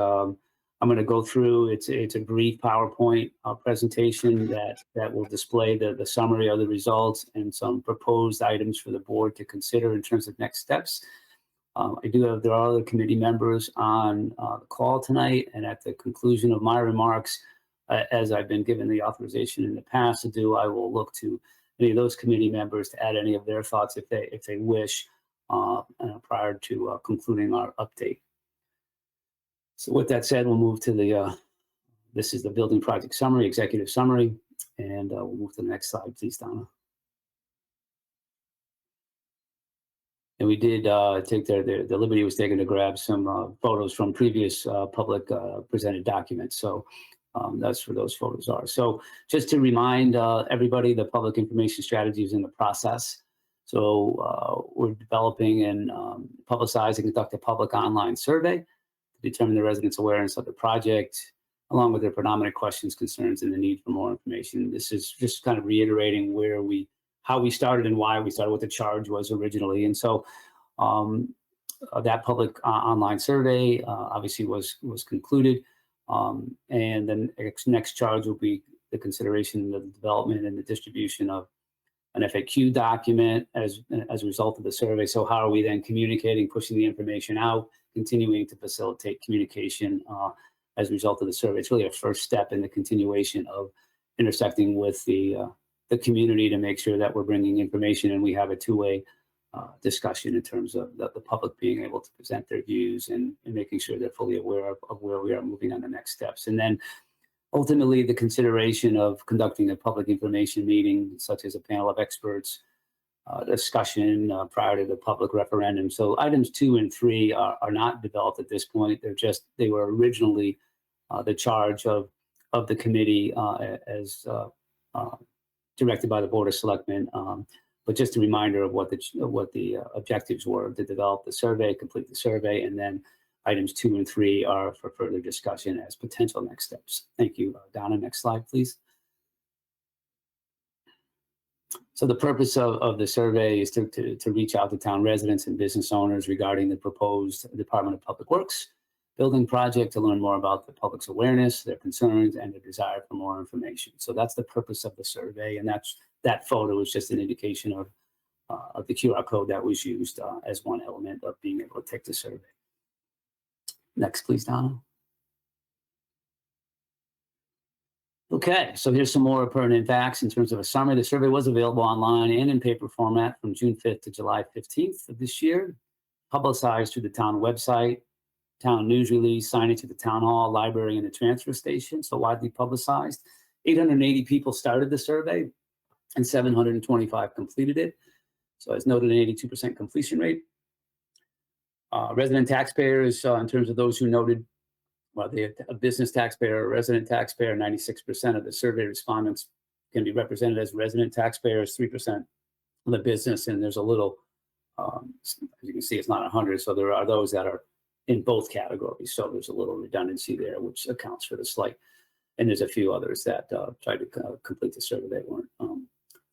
I'm going to go through, it's a brief PowerPoint presentation that will display the summary of the results and some proposed items for the board to consider in terms of next steps. There are other committee members on the call tonight, and at the conclusion of my remarks, as I've been given the authorization in the past to do, I will look to any of those committee members to add any of their thoughts if they wish prior to concluding our update. So with that said, we'll move to this is the building project summary, executive summary, and we'll move to the next slide, please, Donna. And we did take the liberty was taken to grab some photos from previous public presented documents. So that's where those photos are. So just to remind everybody, the public information strategy is in the process. So we're developing and publicizing, conduct a public online survey to determine the residents' awareness of the project, along with their predominant questions, concerns, and the need for more information. This is just kind of reiterating how we started and why we started, what the charge was originally. And so that public online survey obviously was concluded. And then next charge will be the consideration of the development and the distribution of an FAQ document as a result of the survey. So how are we then communicating, pushing the information out, continuing to facilitate communication as a result of the survey? It's really a first step in the continuation of intersecting with the community to make sure that we're bringing information and we have a two-way discussion in terms of the public being able to present their views and making sure they're fully aware of where we are moving on the next steps. And then ultimately the consideration of conducting a public information meeting, such as a panel of experts, discussion prior to the public referendum. So items 2 and 3 are not developed at this point. They were originally the charge of the committee as directed by the Board of Selectmen. But just a reminder of what the objectives were: to develop the survey, complete the survey, and then items 2 and 3 are for further discussion as potential next steps. Thank you. Donna, next slide, please. So the purpose of the survey is to reach out to town residents and business owners regarding the proposed Department of Public Works building project, to learn more about the public's awareness, their concerns, and their desire for more information. So that's the purpose of the survey, and that photo is just an indication of the QR code that was used as one element of being able to take the survey. Next, please, Donna. Okay, so here's some more pertinent facts in terms of a summary. The survey was available online and in paper format from June 5th to July 15th of this year, publicized through the town website, town news release, signage at the town hall, library, and the transfer station, so widely publicized. 880 people started the survey and 725 completed it. So as noted, an 82% completion rate. Resident taxpayers, in terms of those who noted, well, a business taxpayer or resident taxpayer, 96% of the survey respondents can be represented as resident taxpayers, 3% of the business, and there's a little, as you can see, it's not 100, so there are those that are in both categories. So there's a little redundancy there, which accounts for the slight. And there's a few others that tried to complete the survey that weren't,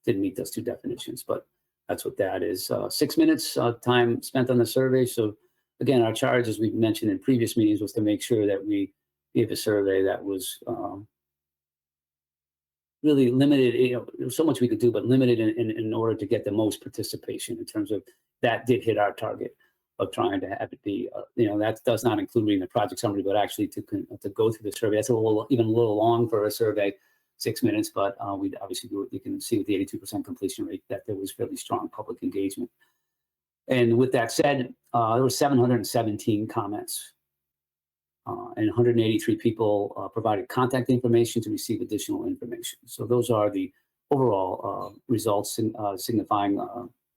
didn't meet those two definitions, but that's what that is. 6 minutes time spent on the survey. So again, our charge, as we've mentioned in previous meetings, was to make sure that we gave a survey that was really limited. You know, there was so much we could do, but limited in order to get the most participation in terms of that did hit our target of trying to have it be, you know, that does not include reading the project summary, but actually to go through the survey. That's even a little long for a survey, 6 minutes, but we obviously do it. You can see with the 82% completion rate that there was really strong public engagement. And with that said, there were 717 comments and 183 people provided contact information to receive additional information. So those are the overall results signifying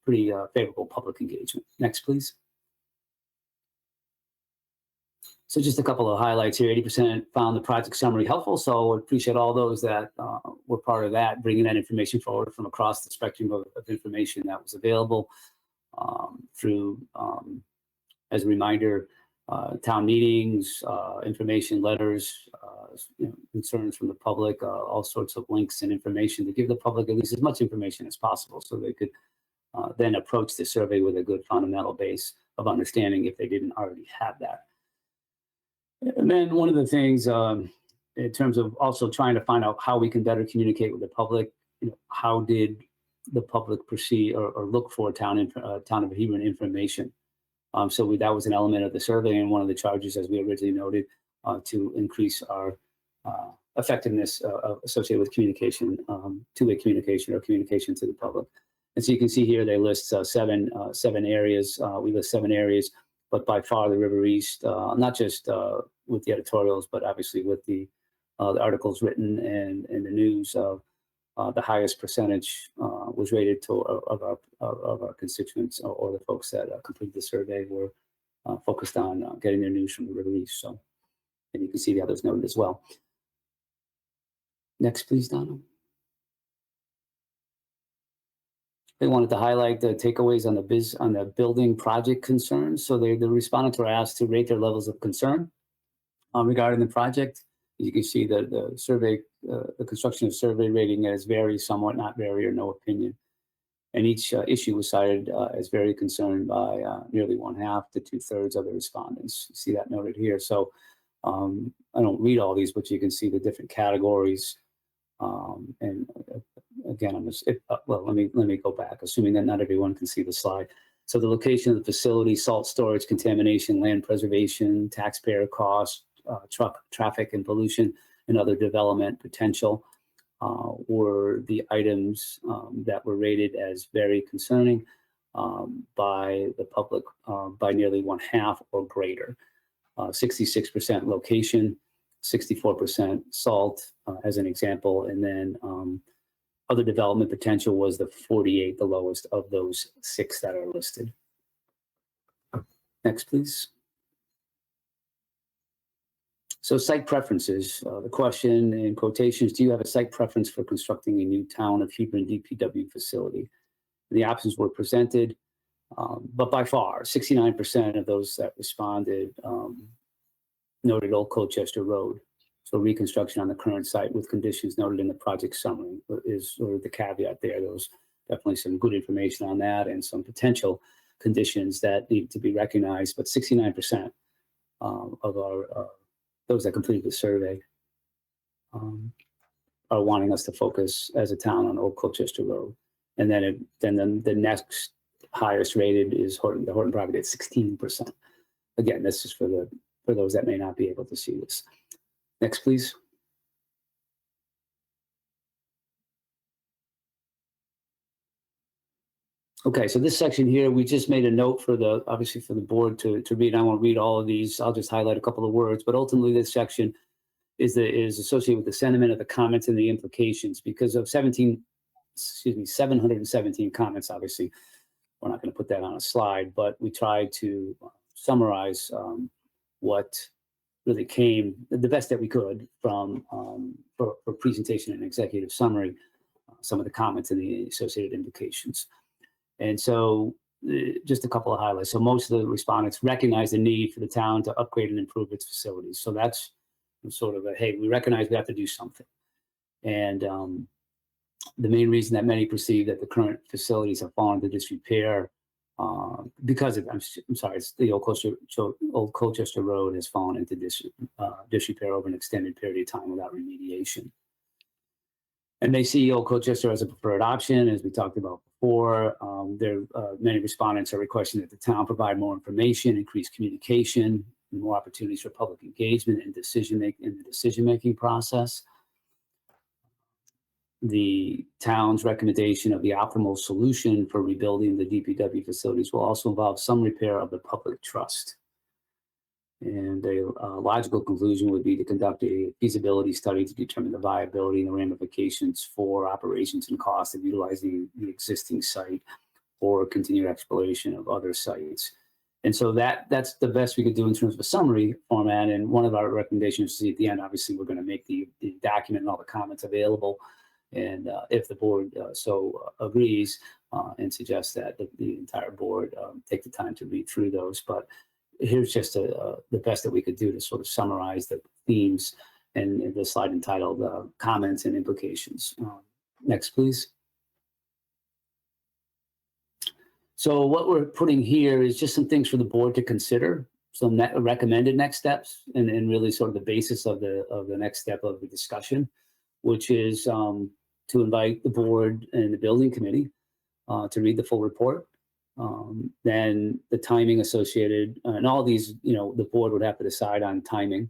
pretty favorable public engagement. Next, please. So just a couple of highlights here. 80% found the project summary helpful. So I appreciate all those that were part of that, bringing that information forward from across the spectrum of information that was available. Through, as a reminder, town meetings, information letters, you know, concerns from the public, all sorts of links and information to give the public at least as much information as possible so they could then approach the survey with a good fundamental base of understanding if they didn't already have that. And then one of the things in terms of also trying to find out how we can better communicate with the public, you know, how did the public perceive or look for town of Hebron information. So that was an element of the survey and one of the charges, as we originally noted, to increase our effectiveness associated with communication, two-way communication or communication to the public. And so you can see here they list seven areas. We list 7 areas, but by far the River East, not just with the editorials, but obviously with the articles written and the news. The highest percentage was rated to of our constituents or the folks that completed the survey were focused on getting their news from the River East. So, and you can see the others noted as well. Next, please, Donna. They wanted to highlight the takeaways on the building project concerns. So the respondents were asked to rate their levels of concern regarding the project. You can see that the survey, the construction of survey rating as very, somewhat, not very, or no opinion. And each issue was cited as very concerned by nearly 1/2 to 2/3 of the respondents. You see that noted here. So I don't read all these, but you can see the different categories. And again, well, let me go back, assuming that not everyone can see the slide. So the location of the facility, salt storage, contamination, land preservation, taxpayer costs, traffic and pollution, and other development potential were the items that were rated as very concerning by the public by nearly 1/2 or greater. 66% location, 64% salt as an example, and then other development potential was the 48, the lowest of those 6 that are listed. Next, please. So site preferences, the question in quotations, do you have a site preference for constructing a new town of Hebron DPW facility? The options were presented, but by far, 69% of those that responded noted Old Colchester Road. So reconstruction on the current site with conditions noted in the project summary is sort of the caveat there. There was definitely some good information on that and some potential conditions that need to be recognized, but 69% of our those that completed the survey are wanting us to focus as a town on Old Colchester Road. And then the next highest rated is the Horton property at 16%. Again, this is for those that may not be able to see this. Next, please. Okay, so this section here, we just made a note for the, obviously for the board to read. I won't read all of these. I'll just highlight a couple of words, but ultimately this section is associated with the sentiment of the comments and the implications because of 717 comments, obviously. We're not going to put that on a slide, but we tried to summarize what really came, the best that we could from, for presentation and executive summary, some of the comments and the associated implications. And so just a couple of highlights. So most of the respondents recognize the need for the town to upgrade and improve its facilities. So that's sort of a, hey, we recognize we have to do something. And the main reason that many perceive that the current facilities have fallen into disrepair because of, I'm sorry, it's the Old Colchester Road has fallen into disrepair over an extended period of time without remediation. And they see Old Colchester as a preferred option, as we talked about before. Many respondents are requesting that the town provide more information, increase communication, and more opportunities for public engagement and decision-making process. The town's recommendation of the optimal solution for rebuilding the DPW facilities will also involve some repair of the public trust. And a logical conclusion would be to conduct a feasibility study to determine the viability and the ramifications for operations and costs of utilizing the existing site or continued exploration of other sites. And so that's the best we could do in terms of a summary format. And one of our recommendations is at the end, obviously, we're going to make the document and all the comments available. And if the board so agrees and suggests that the entire board take the time to read through those. But here's just the best that we could do to sort of summarize the themes and the slide entitled Comments and Implications. Next, please. So what we're putting here is just some things for the board to consider, some recommended next steps, and really sort of the basis of the next step of the discussion, which is to invite the board and the building committee to read the full report. Then the timing associated, and all these, the board would have to decide on timing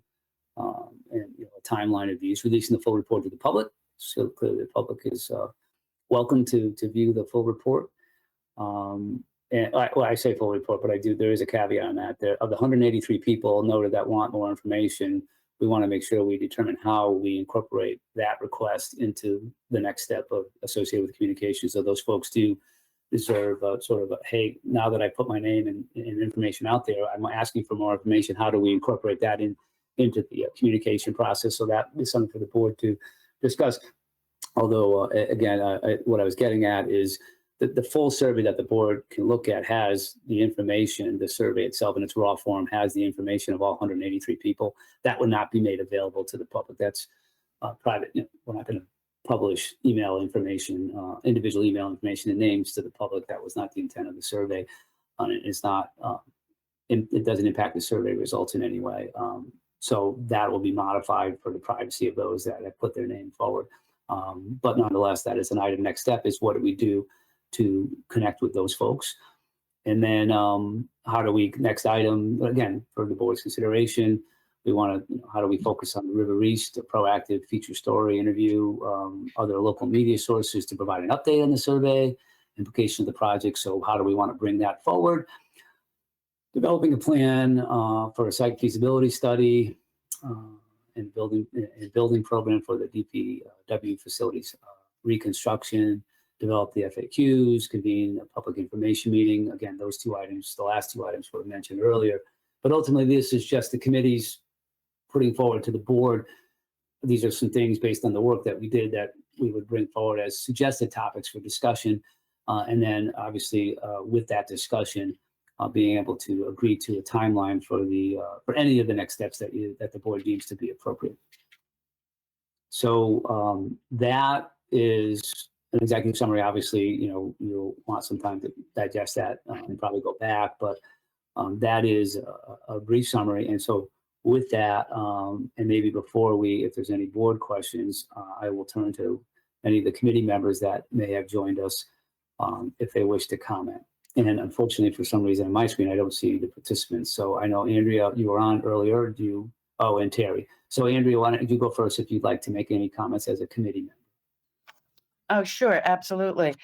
and a timeline of these, releasing the full report to the public. So clearly the public is welcome to view the full report. And I say full report, but there is a caveat on that. Of the 183 people noted that want more information, we want to make sure we determine how we incorporate that request into the next step associated with communication. So those folks do deserve sort of a, hey, now that I put my name and information out there, I'm asking for more information. How do we incorporate that into the communication process? So that is something for the board to discuss. Although, again, what I was getting at is the full survey that the board can look at has the information, the survey itself in its raw form has the information of all 183 people. That would not be made available to the public. That's private. We're not going to publish email information, individual email information and names to the public. That was not the intent of the survey. It's not, it doesn't impact the survey results in any way. So that will be modified for the privacy of those that have put their name forward. But nonetheless, that is an item. Next step is what do we do to connect with those folks? And then how do we, next item, again, for the board's consideration, we want to, how do we focus on the River East, a proactive feature story interview, other local media sources to provide an update on the survey, implication of the project. So how do we want to bring that forward? Developing a plan for a site feasibility study and building program for the DPW facilities reconstruction, develop the FAQs, convene a public information meeting. Again, those two items, the last two items were mentioned earlier. But ultimately, this is just the committee's putting forward to the board. These are some things based on the work that we did that we would bring forward as suggested topics for discussion. And then obviously with that discussion, being able to agree to a timeline for any of the next steps that the board deems to be appropriate. So that is an executive summary. Obviously, you'll want some time to digest that and probably go back, but that is a brief summary. And so with that, and maybe before if there's any board questions, I will turn to any of the committee members that may have joined us if they wish to comment. And unfortunately, for some reason on my screen, I don't see the participants. So I know, Andrea, you were on earlier. And Terry. So Andrea, why don't you go first if you'd like to make any comments as a committee member? Oh, sure, absolutely.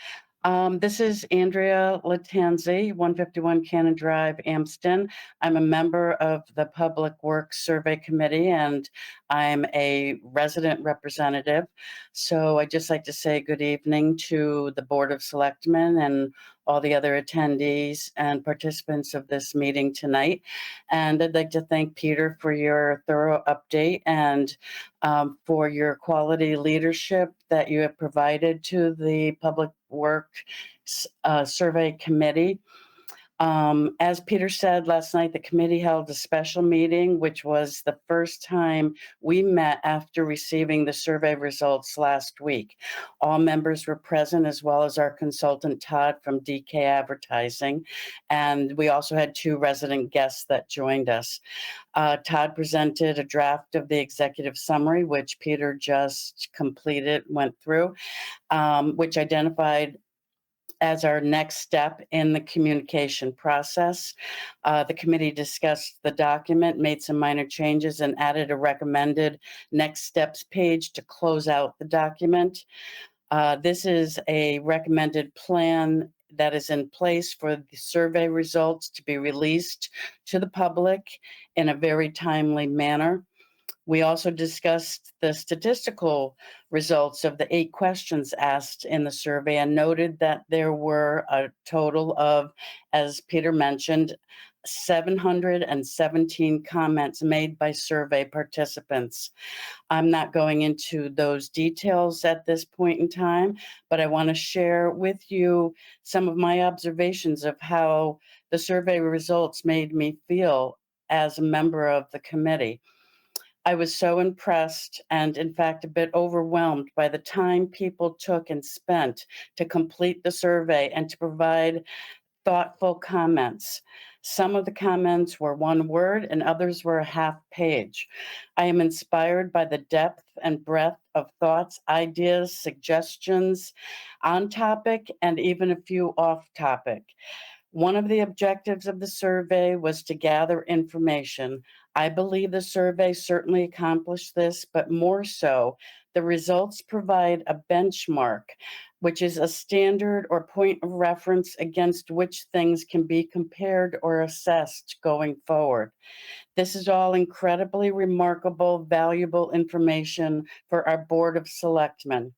This is Andrea Latanzi, 151 Cannon Drive, Amsden. I'm a member of the Public Works Survey Committee, and I'm a resident representative. So I'd just like to say good evening to the Board of Selectmen and all the other attendees and participants of this meeting tonight. And I'd like to thank Peter for your thorough update and for your quality leadership that you have provided to the Public Works Survey Committee. As Peter said, last night the committee held a special meeting, which was the first time we met after receiving the survey results last week. All members were present, as well as our consultant Todd from DK Advertising. And we also had 2 resident guests that joined us. Todd presented a draft of the executive summary, which Peter just completed, went through, which identified as our next step in the communication process. The committee discussed the document, made some minor changes, and added a recommended next steps page to close out the document. This is a recommended plan that is in place for the survey results to be released to the public in a very timely manner. We also discussed the statistical results of the 8 questions asked in the survey and noted that there were a total of, as Peter mentioned, 717 comments made by survey participants. I'm not going into those details at this point in time, but I want to share with you some of my observations of how the survey results made me feel as a member of the committee. I was so impressed and, in fact, a bit overwhelmed by the time people took and spent to complete the survey and to provide thoughtful comments. Some of the comments were 1 word and others were a half page. I am inspired by the depth and breadth of thoughts, ideas, suggestions on topic, and even a few off topic. One of the objectives of the survey was to gather information. I believe the survey certainly accomplished this, but more so, the results provide a benchmark, which is a standard or point of reference against which things can be compared or assessed going forward. This is all incredibly remarkable, valuable information for our Board of Selectmen.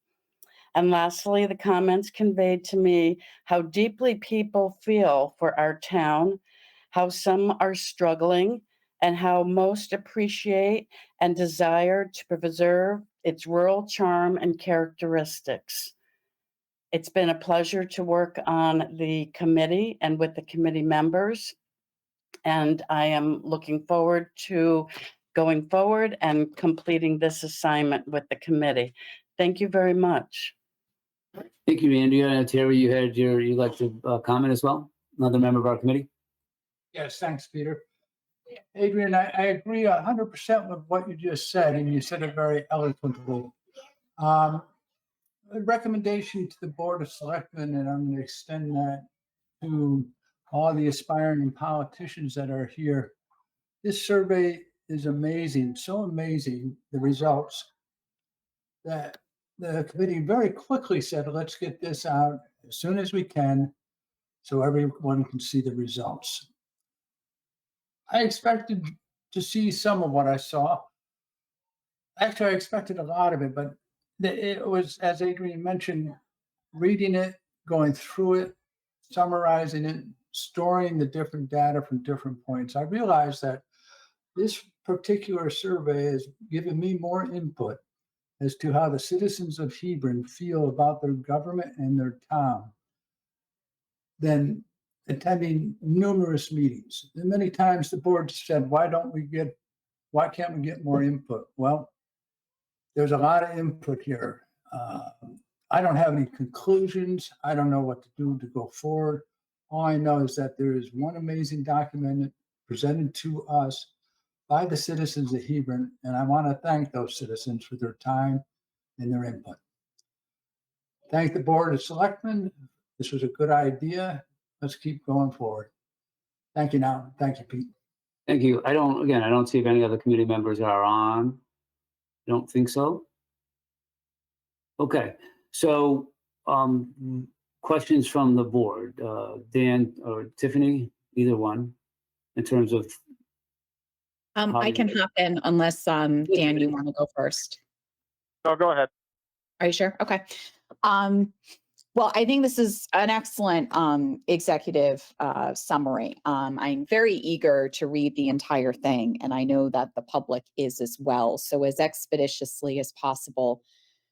And lastly, the comments conveyed to me how deeply people feel for our town, how some are struggling, and how most appreciate and desire to preserve its rural charm and characteristics. It's been a pleasure to work on the committee and with the committee members, and I am looking forward to going forward and completing this assignment with the committee. Thank you very much. Thank you, Andrea. Terry, you'd like to comment as well? Another member of our committee? Yes, thanks, Peter. Adrian, I agree 100% with what you just said, and you said it very eloquently. A recommendation to the Board of Selectmen, and I'm going to extend that to all the aspiring politicians that are here. This survey is amazing, so amazing, the results, that the committee very quickly said, let's get this out as soon as we can so everyone can see the results. I expected to see some of what I saw. Actually, I expected a lot of it, but it was, as Adrian mentioned, reading it, going through it, summarizing it, storing the different data from different points. I realized that this particular survey has given me more input as to how the citizens of Hebron feel about their government and their town than attending numerous meetings. And many times the board said, why can't we get more input? Well, there's a lot of input here. I don't have any conclusions. I don't know what to do to go forward. All I know is that there is one amazing document presented to us by the citizens of Hebron, and I want to thank those citizens for their time and their input. Thank the Board of Selectmen. This was a good idea. Let's keep going forward. Thank you now. Thank you, Pete. Thank you. I don't see if any other committee members are on. I don't think so. Okay, so questions from the board? Dan or Tiffany, either one, in terms of, I can hop in unless, Dan, you want to go first. No, go ahead. Are you sure? Okay. Well, I think this is an excellent executive summary. I'm very eager to read the entire thing, and I know that the public is as well. So as expeditiously as possible,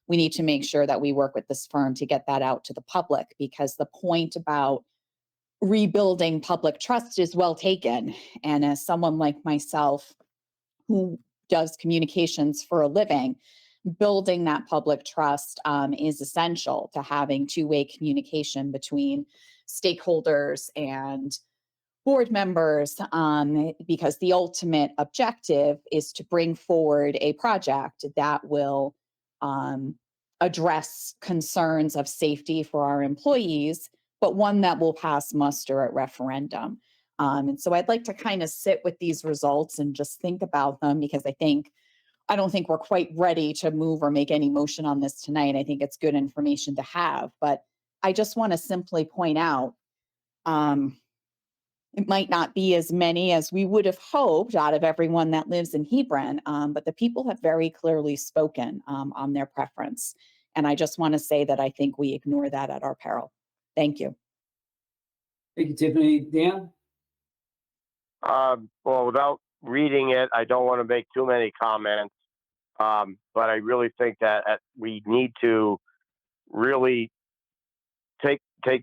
we need to make sure that we work with this firm to get that out to the public, because the point about rebuilding public trust is well taken. And as someone like myself who does communications for a living, building that public trust is essential to having two-way communication between stakeholders and board members, because the ultimate objective is to bring forward a project that will address concerns of safety for our employees, but one that will pass muster at referendum. And so I'd like to kind of sit with these results and just think about them, because I don't think we're quite ready to move or make any motion on this tonight. I think it's good information to have, but I just want to simply point out, it might not be as many as we would have hoped out of everyone that lives in Hebron, but the people have very clearly spoken on their preference. And I just want to say that I think we ignore that at our peril. Thank you. thank you, Tiffany. Dan? Well, without reading it, I don't want to make too many comments. But I really think that we need to really take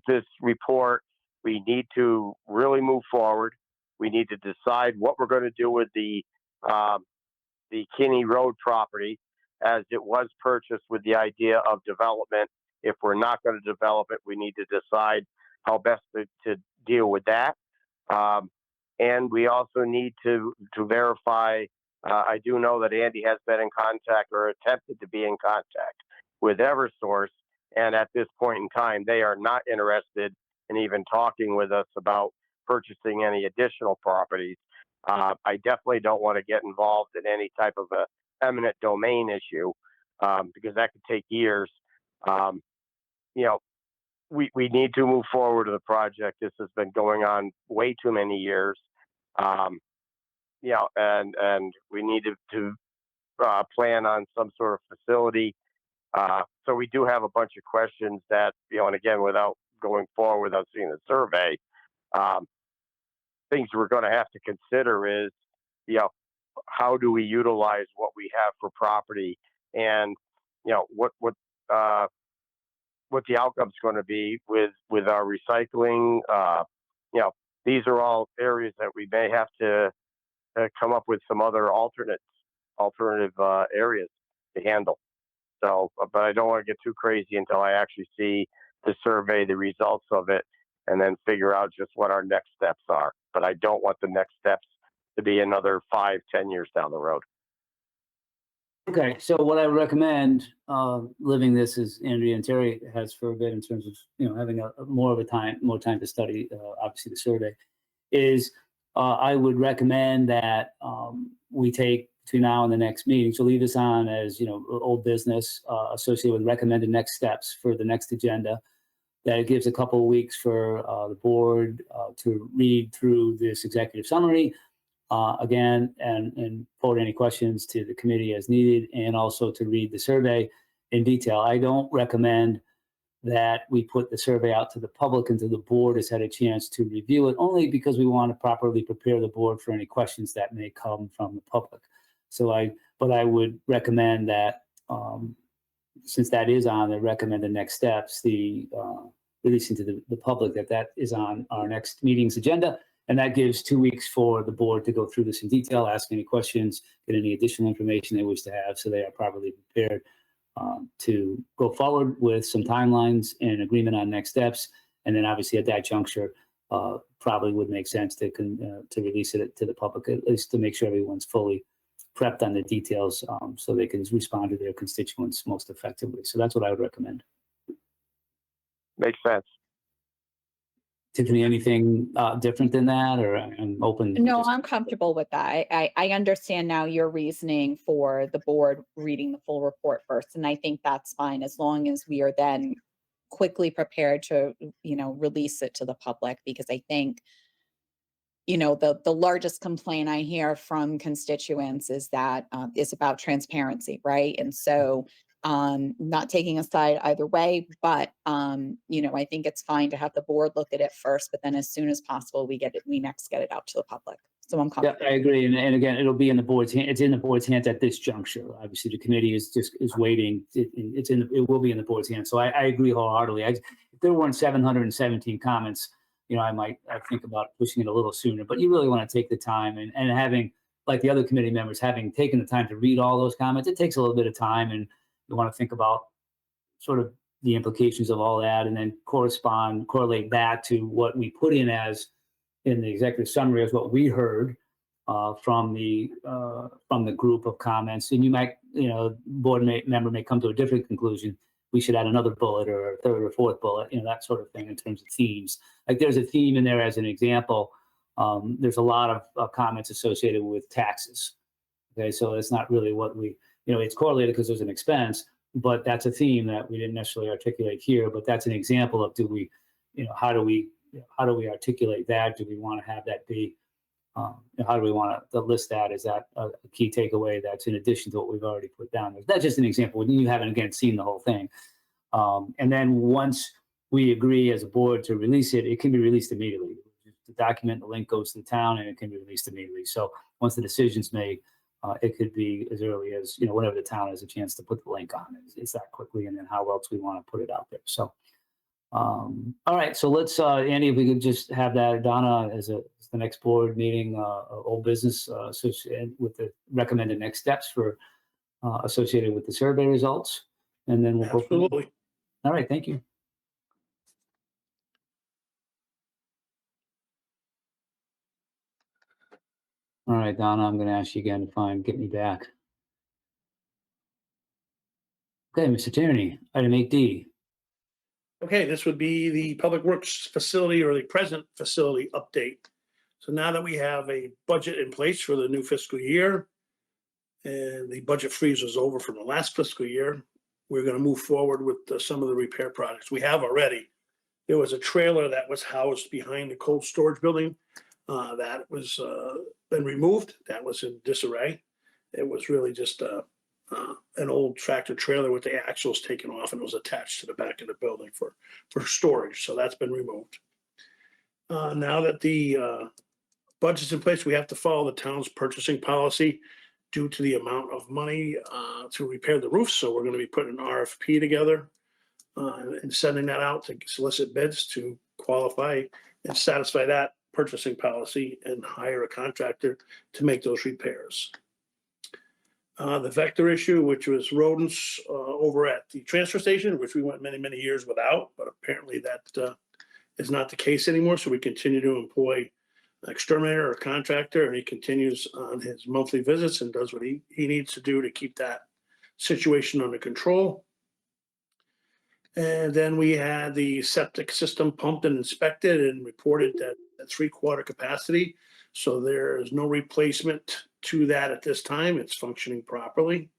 this report. We need to really move forward. We need to decide what we're going to do with the Kinney Road property, as it was purchased with the idea of development. If we're not going to develop it, we need to decide how best to deal with that. And we also need to verify. I do know that Andy has been in contact or attempted to be in contact with Eversource. And at this point in time, they are not interested in even talking with us about purchasing any additional properties. I definitely don't want to get involved in any type of a eminent domain issue, because that could take years. We need to move forward with the project. This has been going on way too many years. And we need to plan on some sort of facility. So we do have a bunch of questions that, and again, without going forward, without seeing the survey, things we're going to have to consider is, how do we utilize what we have for property, and, what the outcome's going to be with our recycling. These are all areas that we may have to come up with some other alternative areas to handle. So, but I don't want to get too crazy until I actually see the survey, the results of it, and then figure out just what our next steps are. But I don't want the next steps to be another 5-10 years down the road. Okay, so what I recommend, living this as Andrea and Terry has for a bit, in terms of having more time to study, obviously the survey, is I would recommend that we take between now and the next meeting. So leave this on as old business associated with recommended next steps for the next agenda. That it gives a couple of weeks for the board to read through this executive summary. Again, and forward any questions to the committee as needed, and also to read the survey in detail. I don't recommend that we put the survey out to the public until the board has had a chance to review it, only because we want to properly prepare the board for any questions that may come from the public. But I would recommend that, since that is on the recommended next steps, the releasing to the public, that is on our next meeting's agenda. And that gives 2 weeks for the board to go through this in detail, ask any questions, get any additional information they wish to have, so they are properly prepared to go forward with some timelines and agreement on next steps. And then obviously at that juncture, probably would make sense to release it to the public, at least to make sure everyone's fully prepped on the details, so they can respond to their constituents most effectively. So that's what I would recommend. Makes sense. Tiffany, anything different than that, or I'm open? No, I'm comfortable with that. I understand now your reasoning for the board reading the full report first, and I think that's fine, as long as we are then quickly prepared to, release it to the public, because I think, the largest complaint I hear from constituents is that is about transparency, right? And so not taking a side either way, but I think it's fine to have the board look at it first, but then as soon as possible, we next get it out to the public. So I'm Yeah, comfortable. I agree. And again, it'll be in the board's hand. It's in the board's hands at this juncture. Obviously, the committee is waiting. It will be in the board's hands. So I agree wholeheartedly. If there weren't 717 comments, I think about pushing it a little sooner, but you really want to take the time and having, like the other committee members, having taken the time to read all those comments, it takes a little bit of time, and you want to think about sort of the implications of all that, and then correlate that to what we put in the executive summary as what we heard from the group of comments. And you might, board member may come to a different conclusion. We should add another bullet or a third or fourth bullet, that sort of thing in terms of themes. Like there's a theme in there as an example. There's a lot of comments associated with taxes. Okay, so it's not really what it's correlated because there's an expense, but that's a theme that we didn't necessarily articulate here. But that's an example of how do we articulate that? Do we want to have that be? How do we want to list that? Is that a key takeaway that's in addition to what we've already put down? That's just an example. You haven't, again, seen the whole thing. And then once we agree as a board to release it, it can be released immediately. The document, the link goes to the town, and it can be released immediately. So once the decision's made, it could be as early as, whenever the town has a chance to put the link on it. It's that quickly, and then how else we want to put it out there. So, all right. So let's, Andy, if we could just have that, Donna, as the next board meeting, old business associated with the recommended next steps for associated with the survey results, and then we'll go. Absolutely. All right. Thank you. All right, Donna, I'm going to ask you again to get me back. Okay, Mr. Tierney, item 8D. Okay, this would be the Public Works facility, or the present facility update. So now that we have a budget in place for the new fiscal year, and the budget freeze was over from the last fiscal year, we're going to move forward with some of the repair projects we have already. There was a trailer that was housed behind the cold storage building that was been removed. That was in disarray. It was really just an old tractor trailer with the axles taken off, and it was attached to the back of the building for storage. So that's been removed. Now that the budget's in place, we have to follow the town's purchasing policy due to the amount of money to repair the roof. So we're going to be putting an RFP together and sending that out to solicit bids to qualify and satisfy that purchasing policy and hire a contractor to make those repairs. The vector issue, which was rodents over at the transfer station, which we went many, many years without, but apparently that is not the case anymore. So we continue to employ an exterminator or contractor, and he continues on his monthly visits and does what he needs to do to keep that situation under control. And then we had the septic system pumped and inspected and reported that at 3/4 capacity. So there is no replacement to that at this time. It's functioning properly.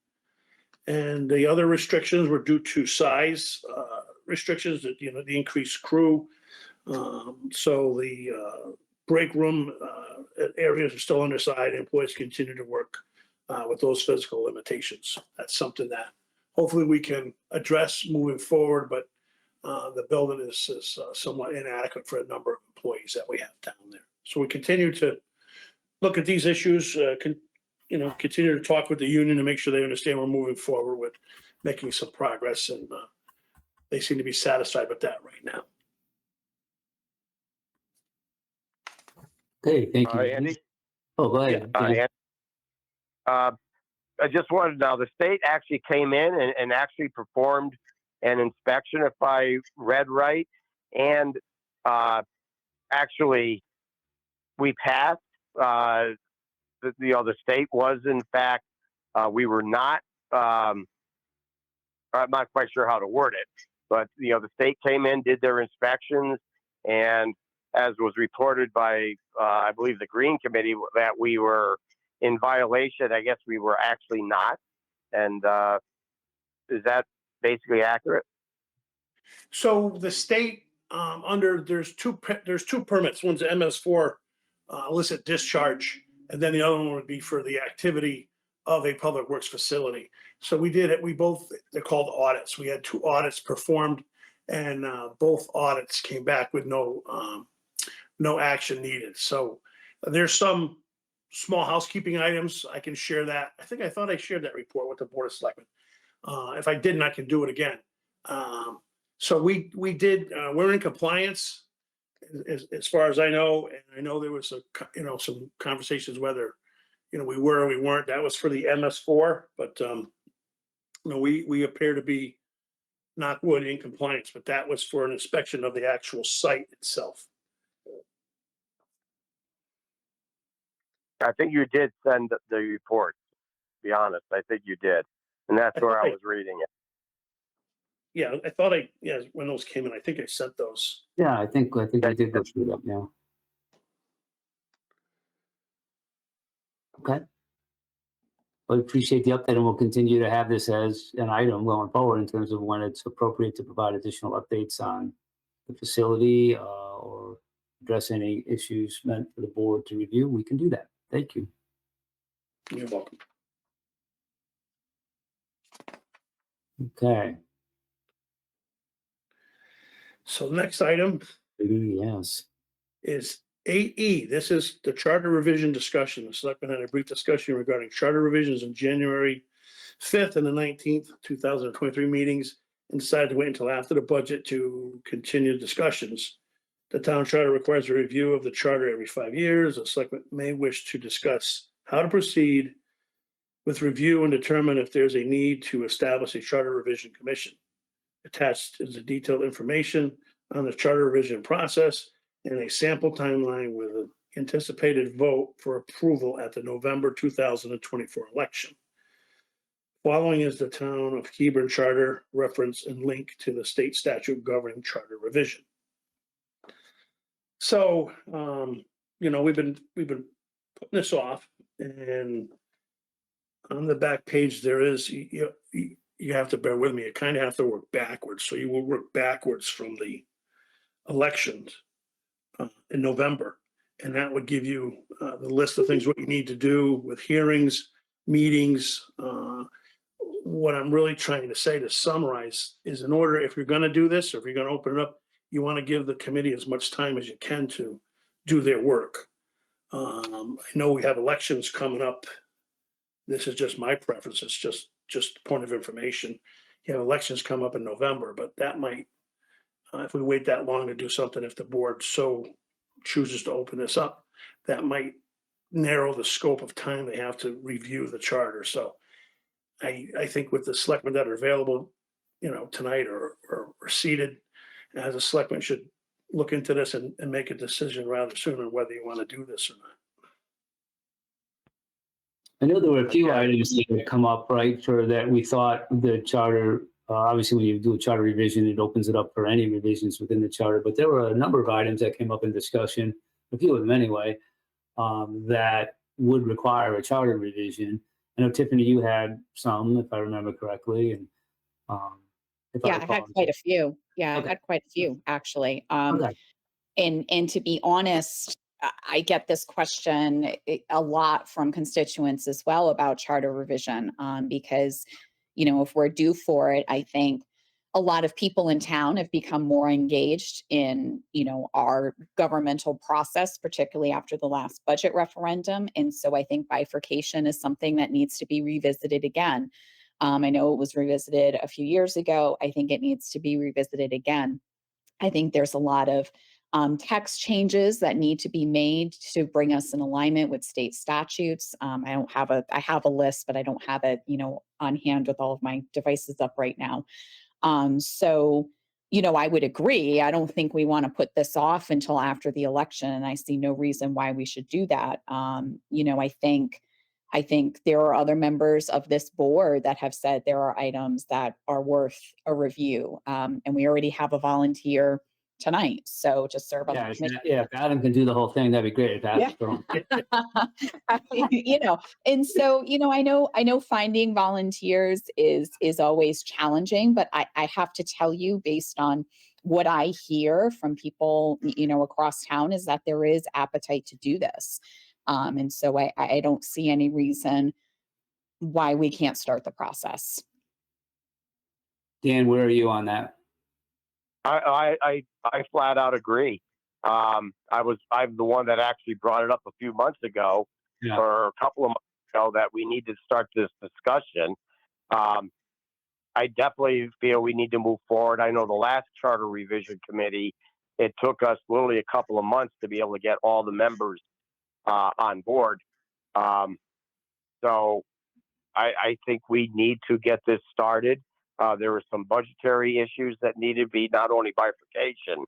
And the other restrictions were due to size restrictions, that the increased crew. So the break room areas are still undersized. Employees continue to work with those physical limitations. That's something that hopefully we can address moving forward, but the building is somewhat inadequate for a number of employees that we have down there. So we continue to look at these issues, continue to talk with the union to make sure they understand we're moving forward with making some progress, and they seem to be satisfied with that right now. Okay, thank you. Andy? Oh, go ahead. I just wanted to know, the state actually came in and actually performed an inspection, if I read right, and actually we passed. The state was, in fact, we were not. I'm not quite sure how to word it, but the state came in, did their inspections, and as was reported by, I believe, the Green Committee, that we were in violation. I guess we were actually not. And is that basically accurate? So the state, there's two permits. One's MS4 illicit discharge, and then the other one would be for the activity of a public works facility. So we did it. They're called audits. We had 2 audits performed, and both audits came back with no action needed. So there's some small housekeeping items. I can share that. I thought I shared that report with the Board of Selectmen. If I didn't, I can do it again. So we did, we're in compliance as far as I know. And I know there was some conversations whether, we were or we weren't. That was for the MS4, but we appear to be, knock wood, in compliance, but that was for an inspection of the actual site itself. I think you did send the report, to be honest. I think you did. And that's where I was reading it. Yeah, when those came in, I think I sent those. Yeah, I think I did go through that now. Okay. Well, I appreciate the update, and we'll continue to have this as an item going forward in terms of when it's appropriate to provide additional updates on the facility or address any issues meant for the board to review. We can do that. Thank you. You're welcome. Okay. So next item Yes. is 8E. This is the charter revision discussion. The selectmen had a brief discussion regarding charter revisions on January 5th and the 19th, 2023 meetings, and decided to wait until after the budget to continue discussions. The town charter requires a review of the charter every 5 years. The selectmen may wish to discuss how to proceed with review and determine if there's a need to establish a charter revision commission. Attached is the detailed information on the charter revision process and a sample timeline with an anticipated vote for approval at the November 2024 election. Following is the town of Hebron charter reference and link to the state statute governing charter revision. So, we've been putting this off, and on the back page there is, you have to bear with me. You kind of have to work backwards. So you will work backwards from the elections in November, and that would give you the list of things what you need to do with hearings, meetings. What I'm really trying to say, to summarize, is in order, if you're going to do this, or if you're going to open it up, you want to give the committee as much time as you can to do their work. I know we have elections coming up. This is just my preference. It's just a point of information. You have elections come up in November, but that might, if we wait that long to do something, if the board so chooses to open this up, that might narrow the scope of time they have to review the charter. So I think with the selectmen that are available, tonight or seated, as a selectman should look into this and make a decision rather sooner whether you want to do this or not. I know there were a few items that had come up, right, for that we thought the charter, obviously when you do a charter revision, it opens it up for any revisions within the charter, but there were a number of items that came up in discussion, a few of them anyway, that would require a charter revision. I know, Tiffany, you had some, if I remember correctly, and Yeah, I had quite a few. Yeah, Okay. I had quite a few, actually. Okay. And to be honest, I get this question a lot from constituents as well about charter revision, because, if we're due for it, I think a lot of people in town have become more engaged in, our governmental process, particularly after the last budget referendum. And so I think bifurcation is something that needs to be revisited again. I know it was revisited a few years ago. I think it needs to be revisited again. I think there's a lot of text changes that need to be made to bring us in alignment with state statutes. I have a list, but I don't have it, on hand with all of my devices up right now. So, I would agree. I don't think we want to put this off until after the election, and I see no reason why we should do that. I think there are other members of this board that have said there are items that are worth a review. And we already have a volunteer tonight. So just serve on Yeah, the if committee. if Adam can do the whole thing, that'd be great. If Adam, I mean, and so, I know finding volunteers is always challenging, but I have to tell you, based on what I hear from people, across town, is that there is appetite to do this. And so I don't see any reason why we can't start the process. Dan, where are you on that? I flat out agree. I'm the one that actually brought it up a few months ago, Yeah. or a couple of months ago, that we need to start this discussion. I definitely feel we need to move forward. I know the last charter revision committee, it took us literally a couple of months to be able to get all the members on board. So I think we need to get this started. There were some budgetary issues that needed to be, not only bifurcation,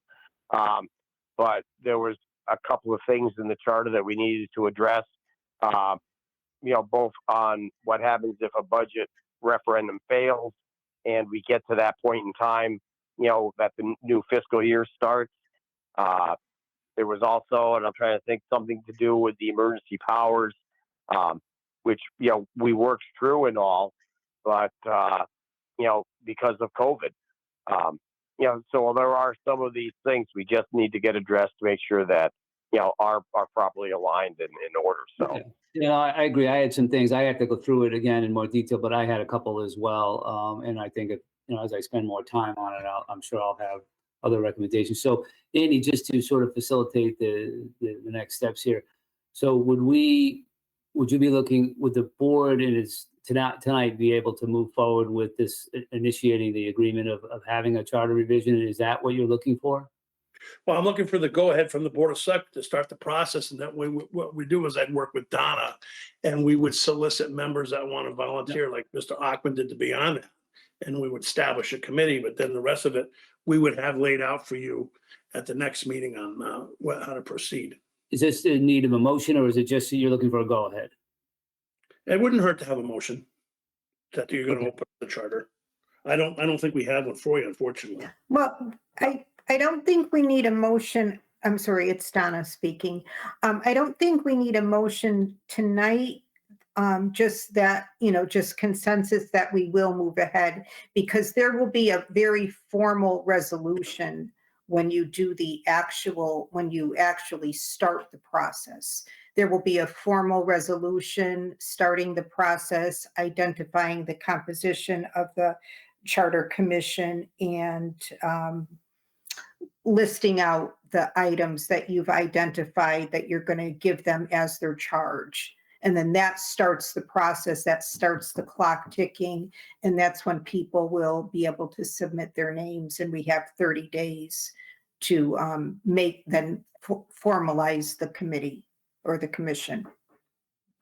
but there was a couple of things in the charter that we needed to address, both on what happens if a budget referendum fails and we get to that point in time, that the new fiscal year starts. There was also, and I'm trying to think, something to do with the emergency powers, which, we worked through and all, but, because of COVID. So there are some of these things we just need to get addressed to make sure that, are properly aligned and in order. So. Okay. I agree. I had some things. I have to go through it again in more detail, but I had a couple as well. And I think, as I spend more time on it, I'm sure I'll have other recommendations. So, Andy, just to sort of facilitate the next steps here. So would you be looking, would the board tonight be able to move forward with this, initiating the agreement of having a charter revision? Is that what you're looking for? Well, I'm looking for the go-ahead from the Board of Selectmen to start the process, and that way, what we do is I'd work with Donna, and we would solicit members that want to volunteer, like Mr. Achman did, to be on it. And we would establish a committee, but then the rest of it, we would have laid out for you at the next meeting on how to proceed. Is this in need of a motion, or is it just you're looking for a go-ahead? It wouldn't hurt to have a motion that you're going to Okay. open the charter. I don't think we have one for you, unfortunately. Well, I don't think we need a motion. I'm sorry, it's Donna speaking. I don't think we need a motion tonight. Just that, just consensus that we will move ahead, because there will be a very formal resolution when you actually start the process. There will be a formal resolution starting the process, identifying the composition of the Charter Commission, and listing out the items that you've identified that you're going to give them as their charge. And then that starts the process, that starts the clock ticking, and that's when people will be able to submit their names, and we have 30 days to formalize the committee or the commission.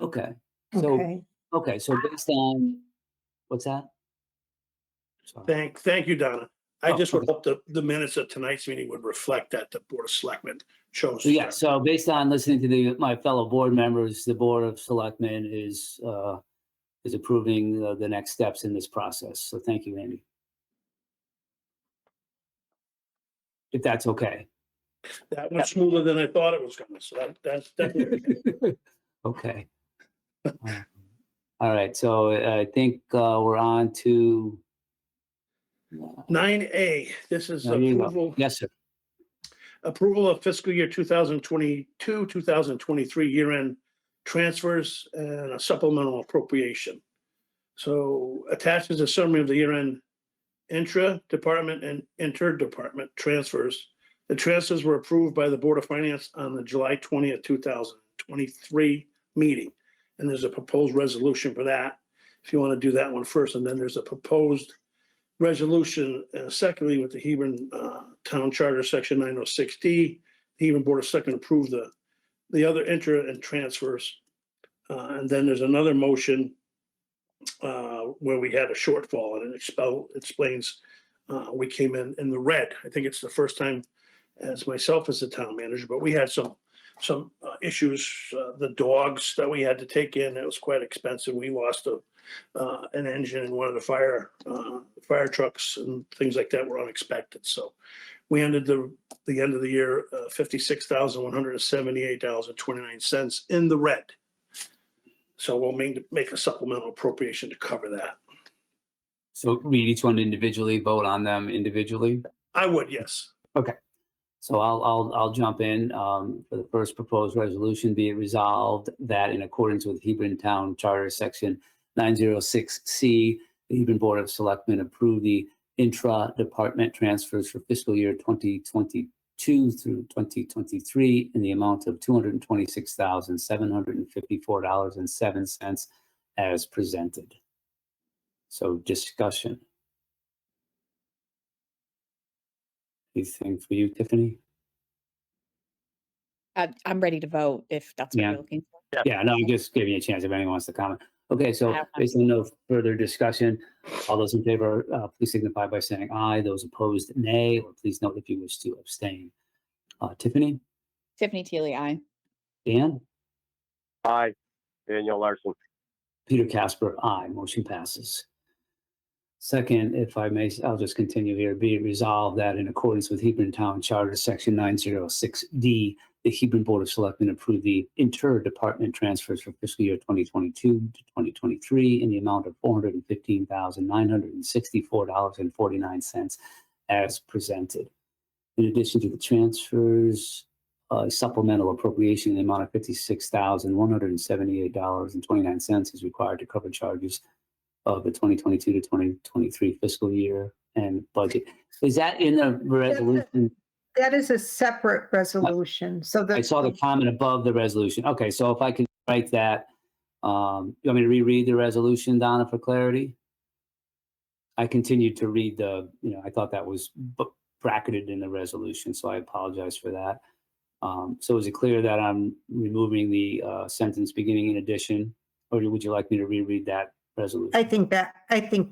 Okay. So, Okay. so based on, what's that? Sorry. Thank you, Donna. I just would okay. hope the minutes of tonight's meeting would reflect that the Board of Selectmen chose. So, yeah, so based on listening to my fellow board members, the Board of Selectmen is approving the next steps in this process. So thank you, Andy. If that's okay. That went smoother than I thought it was going to. So that's definitely Okay. All right. So I think we're on to 9A. This is there you go. approval. Yes, sir. Approval of fiscal year 2022, 2023 year-end transfers and a supplemental appropriation. So attached is a summary of the year-end intra-department and inter-department transfers. The transfers were approved by the Board of Finance on the July 20th, 2023 meeting. And there's a proposed resolution for that, if you want to do that one first. And then there's a proposed resolution, secondly, with the Hebron Town Charter, Section 906D. The Hebron Board of Selectmen approved the other inter and transfers. And then there's another motion where we had a shortfall, and it explains we came in the red. I think it's the first time as myself as the town manager, but we had some issues. The dogs that we had to take in, it was quite expensive. We lost an engine in one of the fire trucks, and things like that were unexpected. So We ended the end of the year, $56,178.29 in the red. So we'll make a supplemental appropriation to cover that. So read each one individually, vote on them individually. I would, yes. Okay. So I'll jump in for the first proposed resolution. Be it resolved that in accordance with Hebron Town Charter Section 906C, the Hebron Board of Selectmen approve the intra-department transfers for fiscal year 2022 through 2023 in the amount of $226,754.07 as presented. So discussion. Anything for you, Tiffany? I'm ready to vote if that's what Yeah. you're looking for. Yeah, no, I'm just giving you a chance if anyone wants to comment. Okay, so I don't have based on no further discussion, all those in favor, please signify by saying aye. Those opposed, nay, or please note if you wish to abstain. Tiffany, Tiffany Teely, aye. Dan, Aye. Daniel Larson. Peter Casper, aye. Motion passes. Second, if I may, I'll just continue here. Be it resolved that in accordance with Hebron Town Charter Section 906D, the Hebron Board of Selectmen approve the inter-department transfers for fiscal year 2022 to 2023 in the amount of $415,964.49 as presented. In addition to the transfers, supplemental appropriation in the amount of $56,178.29 is required to cover charges of the 2022 to 2023 fiscal year and budget. Is that in the resolution? That is a separate resolution. So I saw the comment above the resolution. Okay, so if I can write that, you want me to reread the resolution, Donna, for clarity? I continued to read I thought that was bracketed in the resolution, so I apologize for that. So is it clear that I'm removing the sentence beginning in addition, or would you like me to reread that resolution? I think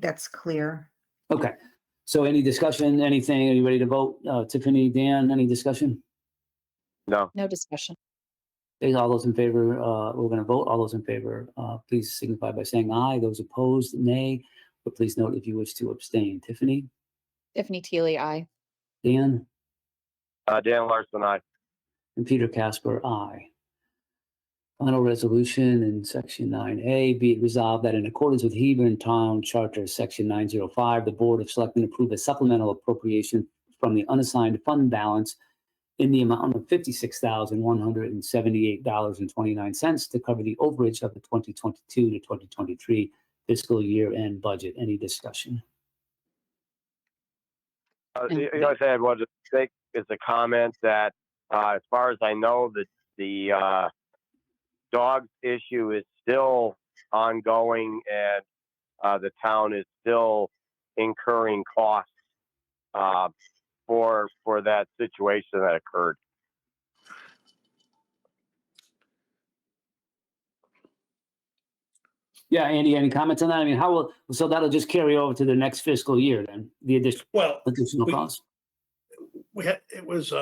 that's clear. Okay. So any discussion, anything? Are you ready to vote? Tiffany, Dan, any discussion? No. No discussion. Okay, all those in favor, we're going to vote. All those in favor, please signify by saying aye. Those opposed, nay. But please note if you wish to abstain. Tiffany, Tiffany Teely, aye. Dan, Dan Larson, aye. and Peter Casper, aye. Final resolution in section 9A, be it resolved that in accordance with Hebron Town Charter Section 905, the Board of Selectmen approve a supplemental appropriation from the unassigned fund balance in the amount of $56,178.29 to cover the overage of the 2022 to 2023 fiscal year end budget. Any discussion? The only thing I wanted to make is a comment that, as far as I know, the dog issue is still ongoing, and the town is still incurring costs for that situation that occurred. Yeah, Andy, any comments on that? I mean, so that'll just carry over to the next fiscal year then, the additional costs? It was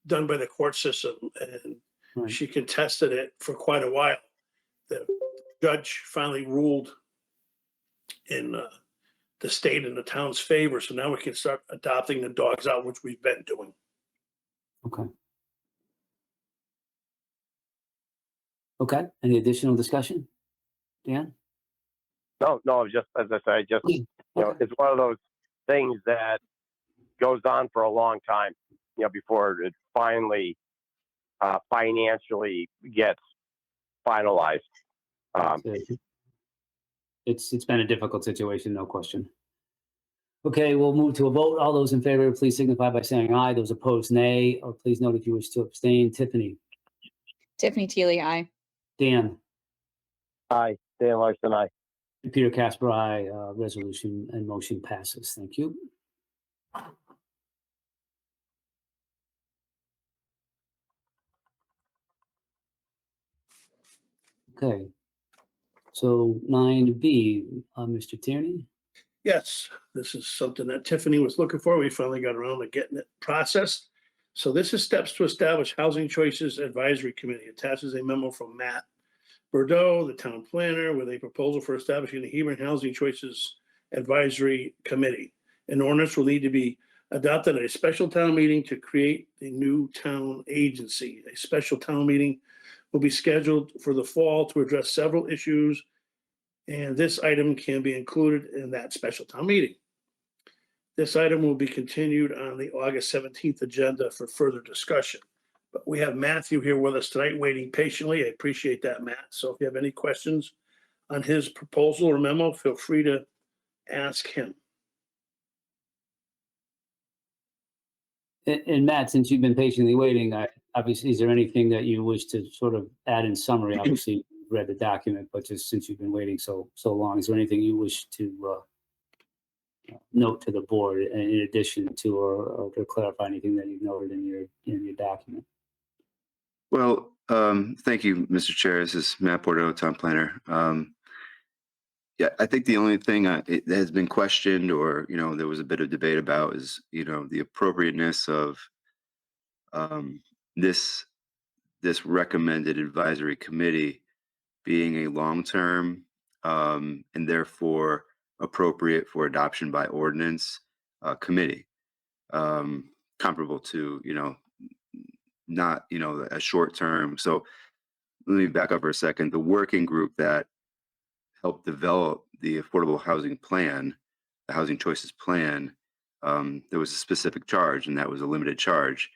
done by the court system, and Right. she contested it for quite a while. The judge finally ruled in the state and the town's favor, so now we can start adopting the dogs out, which we've been doing. Okay. Okay, any additional discussion? Dan? No, just as I say, it's one of those things that goes on for a long time, before it finally financially gets finalized. It's been a difficult situation, no question. Okay, we'll move to a vote. All those in favor, please signify by saying aye. Those opposed, nay, or please note if you wish to abstain. Tiffany, Tiffany Teely, aye. Dan, Aye. Dan Larson, aye. and Peter Casper, aye. Resolution and motion passes. Thank you. Okay. So 9B, Mr. Tierney. Yes, this is something that Tiffany was looking for. We finally got around to getting it processed. So this is steps to establish Housing Choices Advisory Committee. Attaches a memo from Matt Bordeaux, the town planner, with a proposal for establishing the Hebron Housing Choices Advisory Committee. An ordinance will need to be adopted a special town meeting to create a new town agency. A special town meeting will be scheduled for the fall to address several issues, and this item can be included in that special town meeting. This item will be continued on the August 17th agenda for further discussion. But we have Matthew here with us tonight, waiting patiently. I appreciate that, Matt. So if you have any questions on his proposal or memo, feel free to ask him. And Matt, since you've been patiently waiting, obviously, is there anything that you wish to sort of add in summary? Obviously, you've read the document, but just since you've been waiting so long, is there anything you wish to note to the board in addition to or to clarify anything that you've noted in your document? Well, thank you, Mr. Chair. This is Matt Bordeaux, Town Planner. Yeah, I think the only thing that has been questioned or, there was a bit of debate about is, the appropriateness of this recommended advisory committee being a long-term and therefore appropriate for adoption by ordinance committee, comparable to, not, a short term. So let me back up for a second. The working group that helped develop the affordable housing plan, the housing choices plan, there was a specific charge, and that was a limited charge.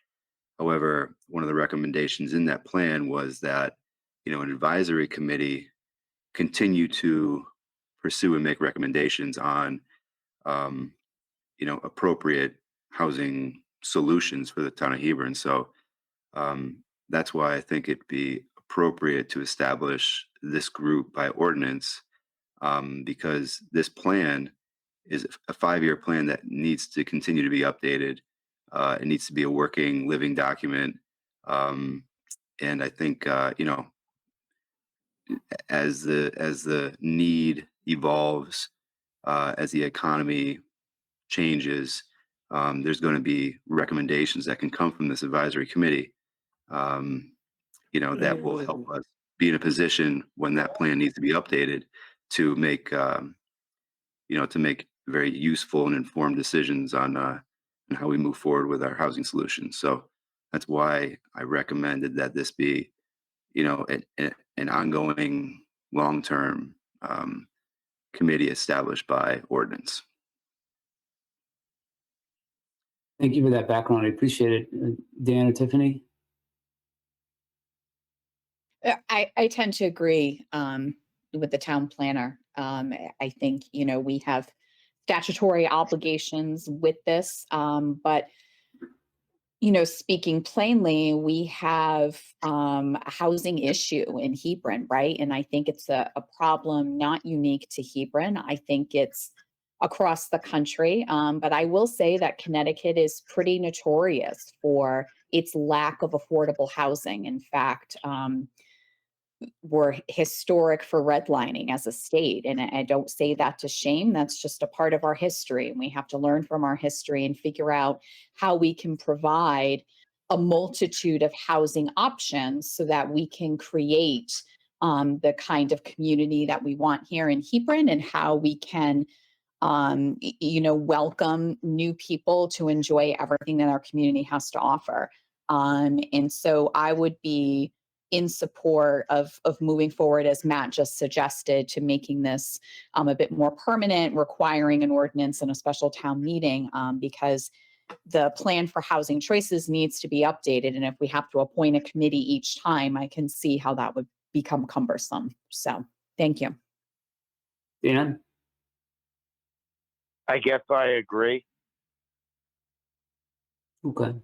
However, one of the recommendations in that plan was that, an advisory committee continue to pursue and make recommendations on, appropriate housing solutions for the town of Hebron. So that's why I think it'd be appropriate to establish this group by ordinance, because this plan is a 5-year plan that needs to continue to be updated. It needs to be a working, living document. And I think, as the need evolves, as the economy changes, there's going to be recommendations that can come from this advisory committee, that will help us be in a position when that plan needs to be updated to make, to make very useful and informed decisions on how we move forward with our housing solutions. So that's why I recommended that this be, an ongoing, long-term committee established by ordinance. Thank you for that background. I appreciate it. Dan or Tiffany? I tend to agree with the town planner. I think, we have statutory obligations with this, but speaking plainly, we have a housing issue in Hebron, right? And I think it's a problem not unique to Hebron. I think it's across the country. But I will say that Connecticut is pretty notorious for its lack of affordable housing. In fact, we're historic for redlining as a state. And I don't say that to shame. That's just a part of our history. And we have to learn from our history and figure out how we can provide a multitude of housing options so that we can create the kind of community that we want here in Hebron, and how we can welcome new people to enjoy everything that our community has to offer. And so I would be in support of moving forward, as Matt just suggested, to making this a bit more permanent, requiring an ordinance and a special town meeting, because the plan for housing choices needs to be updated. And if we have to appoint a committee each time, I can see how that would become cumbersome. So thank you. Dan? I guess I agree. Okay.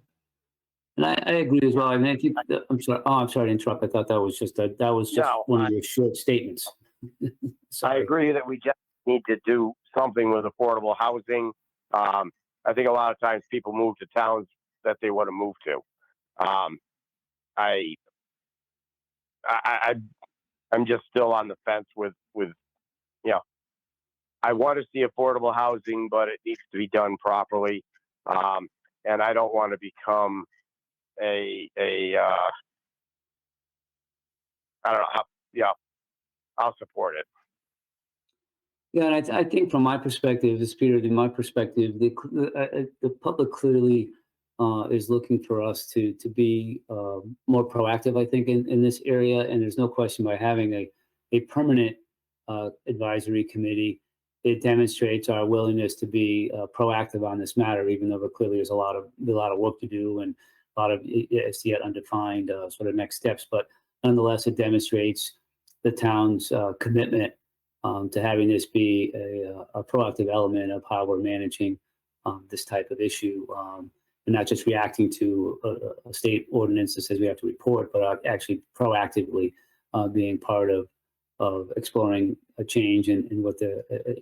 And I agree as well. I mean, I'm sorry. Oh, I'm sorry to interrupt. I thought that was just No, one of your short statements. I Sorry. agree that we just need to do something with affordable housing. I think a lot of times people move to towns that they want to move to. I'm just still on the fence with I want to see affordable housing, but it needs to be done properly. And I don't want to become I don't know. I'll support it. Yeah, and I think from my perspective, this Peter, in my perspective, the public clearly is looking for us to be more proactive, I think, in this area. And there's no question by having a permanent advisory committee, it demonstrates our willingness to be proactive on this matter, even though there clearly is a lot of work to do and a lot of it's yet undefined sort of next steps. But nonetheless, it demonstrates the town's commitment to having this be a proactive element of how we're managing this type of issue, and not just reacting to a state ordinance that says we have to report, but actually proactively being part of exploring a change in what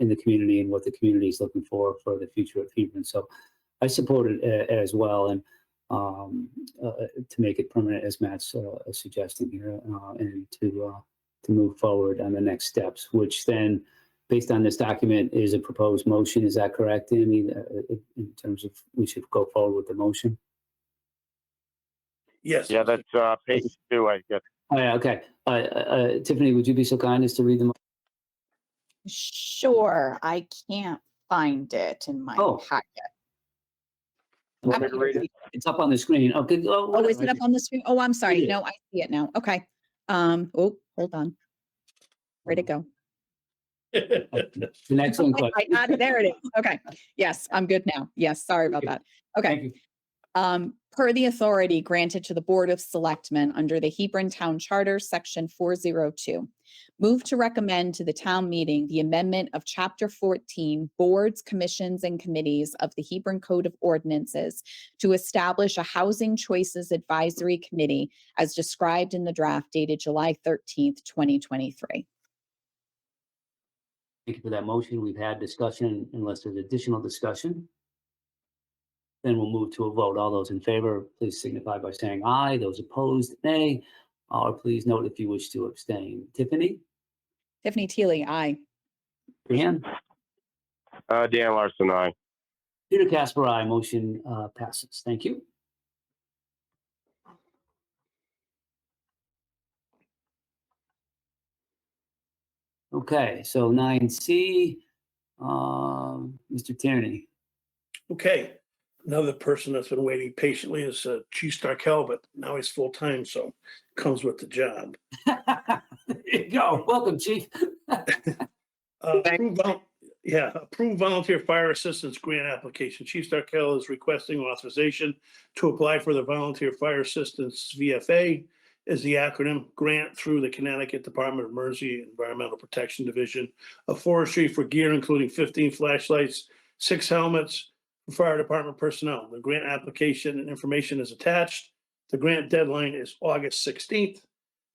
in the community and what the community is looking for the future of Hebron. So I support it as well, and to make it permanent, as Matt's suggesting here, and to move forward on the next steps, which then, based on this document, is a proposed motion. Is that correct, Amy? In terms of we should go forward with the motion? Yes. Yeah, that's page 2, I guess. Oh, yeah, okay. Tiffany, would you be so kind as to read the motion? Sure, I can't find it in my Oh. packet. Want me to read it? It's up on the screen. Okay. Oh, is it up on the screen? Oh, I'm sorry. It is. No, I see it now. Okay. Oh, hold on. Where'd it go? The next one. I got it. There it is. Okay. Yes, I'm good now. Yes, sorry about that. Okay. Thank you. Per the authority granted to the Board of Selectmen under the Hebron Town Charter, Section 402, move to recommend to the town meeting the amendment of Chapter 14, Boards, Commissions, and Committees of the Hebron Code of Ordinances to establish a Housing Choices Advisory Committee as described in the draft dated July 13th, 2023. Thank you for that motion. We've had discussion. Unless there's additional discussion, then we'll move to a vote. All those in favor, please signify by saying aye. Those opposed, nay. Or please note if you wish to abstain. Tiffany? Tiffany Teely, aye. Dan? Dan Larson, aye. Peter Casper, aye. Motion passes. Thank you. Okay, so 9C, Mr. Tierney. Okay, another person that's been waiting patiently is Chief Starkel, but now he's full-time, so comes with the job. There you go. Welcome, Chief. Approved volunteer fire assistance grant application. Chief Starkel is requesting authorization to apply for the volunteer fire assistance VFA, is the acronym, grant through the Connecticut Department of Emergency Environmental Protection Division of Forestry for gear including 15 flashlights, 6 helmets for fire department personnel. The grant application and information is attached. The grant deadline is August 16th,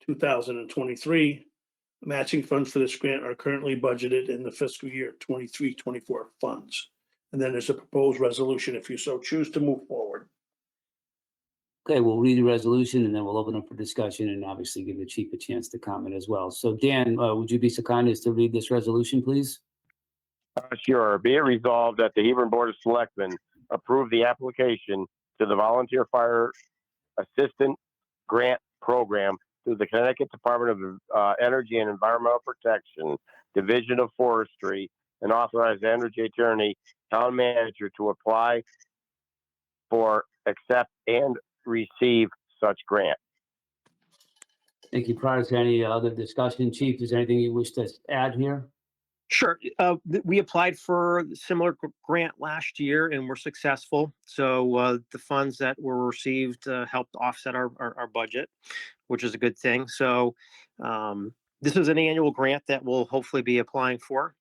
2023. Matching funds for this grant are currently budgeted in the fiscal year 23-24 funds. And then there's a proposed resolution if you so choose to move forward. Okay, we'll read the resolution and then we'll open up for discussion and obviously give the chief a chance to comment as well. So Dan, would you be so kind as to read this resolution, please? Sure. Be it resolved that the Hebron Board of Selectmen approve the application to the Volunteer Fire Assistant Grant Program through the Connecticut Department of Energy and Environmental Protection, Division of Forestry, and authorize the Energy Attorney, Town Manager to apply for, accept, and receive such grant. Thank you. Prior to any other discussion, Chief, is there anything you wish to add here? Sure. We applied for a similar grant last year and were successful. So the funds that were received helped offset our budget, which is a good thing. So this is an annual grant that we'll hopefully be applying for.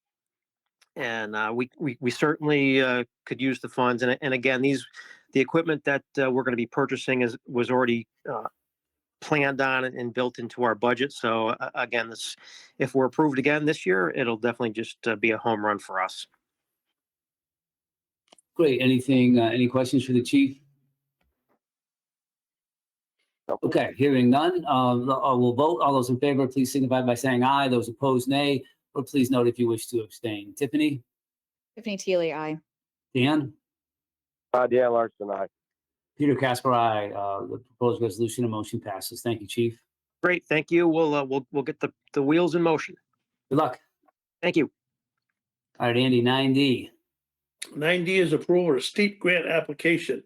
And we certainly could use the funds. And again, the equipment that we're going to be purchasing was already planned on and built into our budget. So again, if we're approved again this year, it'll definitely just be a home run for us. Great. Anything, any questions for the chief? Okay, hearing none, we'll vote. All those in favor, please signify by saying aye. Those opposed, nay. Or please note if you wish to abstain. Tiffany? Tiffany Teely, aye. Dan? Dan Larson, aye. Peter Casper, aye. The proposed resolution and motion passes. Thank you, Chief. Great, thank you. We'll get the wheels in motion. Good luck. Thank you. All right, Andy, 9D. 9D is approval of a steep grant application.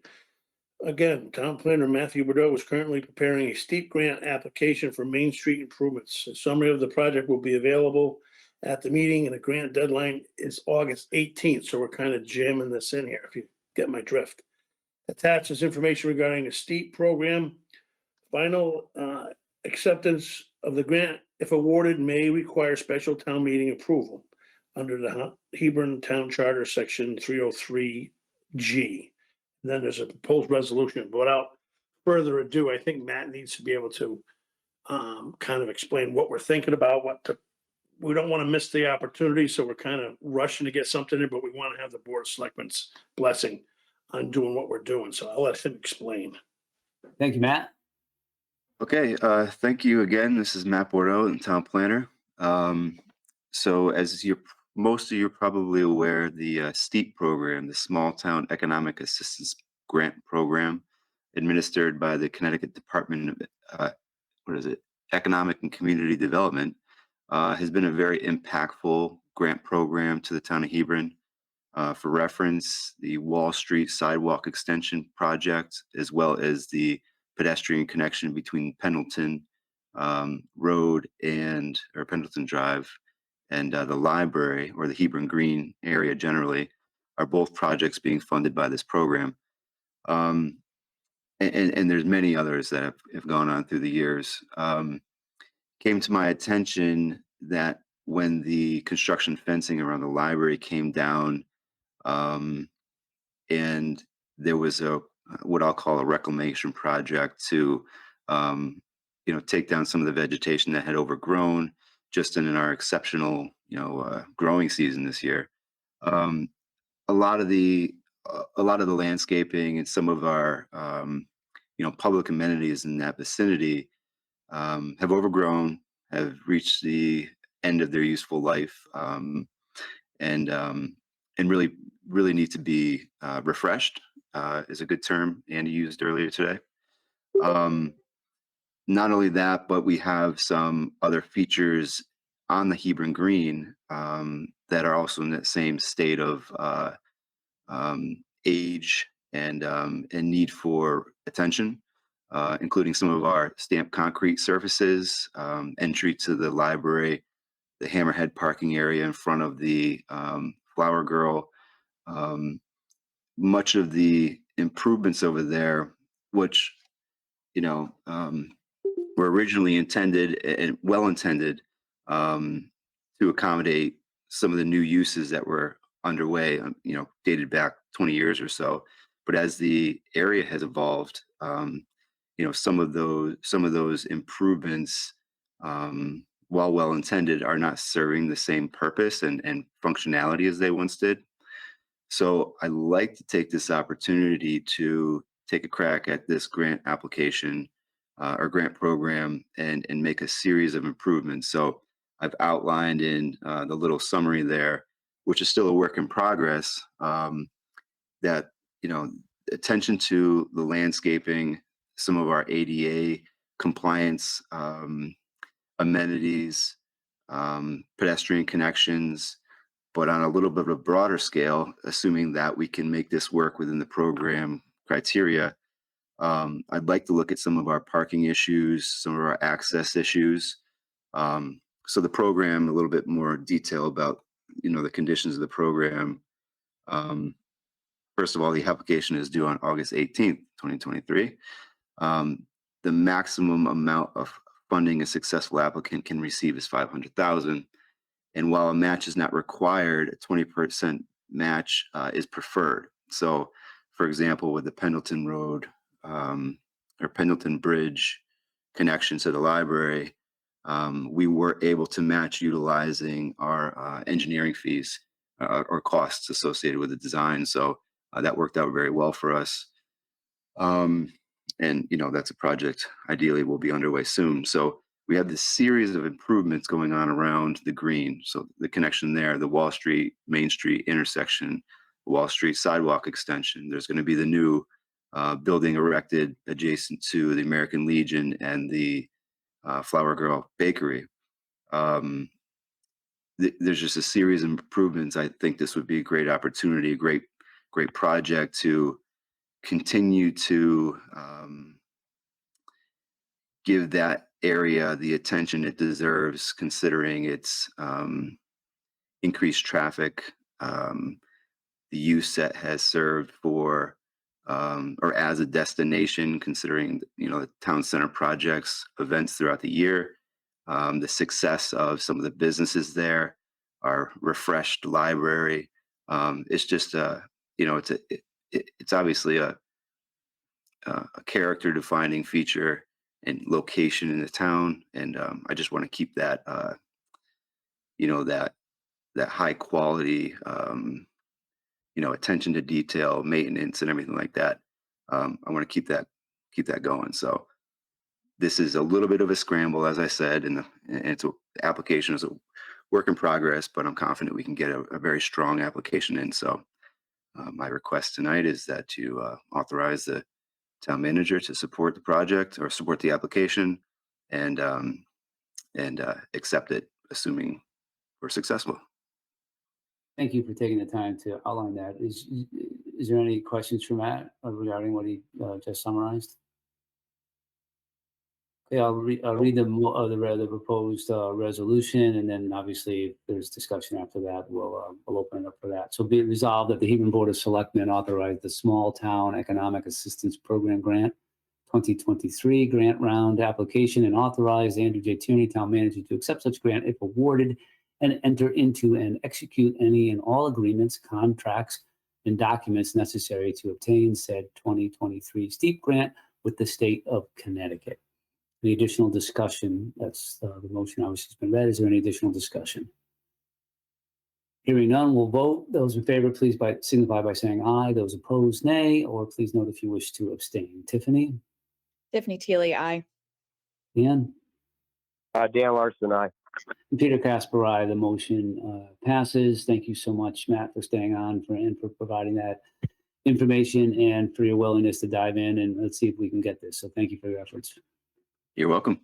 Again, Town Planner Matthew Bordeaux is currently preparing a steep grant application for Main Street improvements. A summary of the project will be available at the meeting, and the grant deadline is August 18th. So we're kind of jamming this in here, if you get my drift. Attached is information regarding the steep program. Final acceptance of the grant, if awarded, may require special town meeting approval under the Hebron Town Charter, Section 303G. Then there's a proposed resolution. But without further ado, I think Matt needs to be able to kind of explain what we're thinking about, we don't want to miss the opportunity, so we're kind of rushing to get something in, but we want to have the Board of Selectmen's blessing on doing what we're doing. So I'll let him explain. Thank you, Matt. Okay, thank you again. This is Matt Bordeaux, the Town Planner. So as most of you are probably aware, the STEEP program, the Small Town Economic Assistance Grant Program, administered by the Connecticut Department of Economic and Community Development, has been a very impactful grant program to the town of Hebron. For reference, the Wall Street Sidewalk Extension Project, as well as the pedestrian connection between Pendleton Road or Pendleton Drive and the library, or the Hebron Green area generally, are both projects being funded by this program. And there's many others that have gone on through the years. Came to my attention that when the construction fencing around the library came down, and there was what I'll call a reclamation project to take down some of the vegetation that had overgrown just in our exceptional growing season this year. A lot of the landscaping and some of our public amenities in that vicinity have overgrown, have reached the end of their useful life, and really need to be refreshed, is a good term Andy used earlier today. Not only that, but we have some other features on the Hebron Green that are also in that same state of age and need for attention, including some of our stamped concrete surfaces, entry to the library, the Hammerhead parking area in front of the Flower Girl. Much of the improvements over there, which were originally intended and well intended to accommodate some of the new uses that were underway, dated back 20 years or so. But as the area has evolved, some of those improvements, while well intended, are not serving the same purpose and functionality as they once did. So I like to take this opportunity to take a crack at this grant application or grant program and make a series of improvements. So I've outlined in the little summary there, which is still a work in progress, that attention to the landscaping, some of our ADA compliance amenities, pedestrian connections, but on a little bit of a broader scale, assuming that we can make this work within the program criteria. I'd like to look at some of our parking issues, some of our access issues. So the program, a little bit more detail about, the conditions of the program. First of all, the application is due on August 18th, 2023. The maximum amount of funding a successful applicant can receive is $500,000. And while a match is not required, a 20% match is preferred. So, for example, with the Pendleton Road or Pendleton Bridge connection to the library, we were able to match utilizing our engineering fees or costs associated with the design. So that worked out very well for us. And, that's a project ideally will be underway soon. So we have this series of improvements going on around the green. So the connection there, the Wall Street, Main Street intersection, Wall Street sidewalk extension. There's going to be the new building erected adjacent to the American Legion and the Flower Girl Bakery. The there's just a series of improvements. I think this would be a great opportunity, a great project to continue to give that area the attention it deserves, considering its increased traffic, the use that has served for or as a destination, considering the town center projects, events throughout the year, the success of some of the businesses there, our refreshed library. It's just it's obviously a character defining feature and location in the town, and I just want to keep that that high quality attention to detail, maintenance, and everything like that. I want to keep that going. So this is a little bit of a scramble, as I said, and the application is a work in progress, but I'm confident we can get a very strong application in. So my request tonight is that you authorize the town manager to support the project or support the application and accept it, assuming we're successful. Thank you for taking the time to outline that. Is there any questions for Matt regarding what he just summarized? Okay, I'll read the proposed resolution, and then obviously if there's discussion after that, we'll open it up for that. So be it resolved that the Hebron Board of Selectmen authorize the Small Town Economic Assistance Program Grant 2023 grant round application and authorize Andrew J. Tierney, town manager, to accept such grant if awarded and enter into and execute any and all agreements, contracts, and documents necessary to obtain said 2023 steep grant with the state of Connecticut. Any additional discussion? That's the motion obviously has been read. Is there any additional discussion? Hearing none, we'll vote. Those in favor, please signify by saying aye. Those opposed, nay, or please note if you wish to abstain. Tiffany? Tiffany Teely, aye. Dan? Dan Larson, aye. Peter Casper, aye. The motion passes. Thank you so much, Matt, for staying on and for providing that information and for your willingness to dive in, and let's see if we can get this. So thank you for your efforts. You're welcome.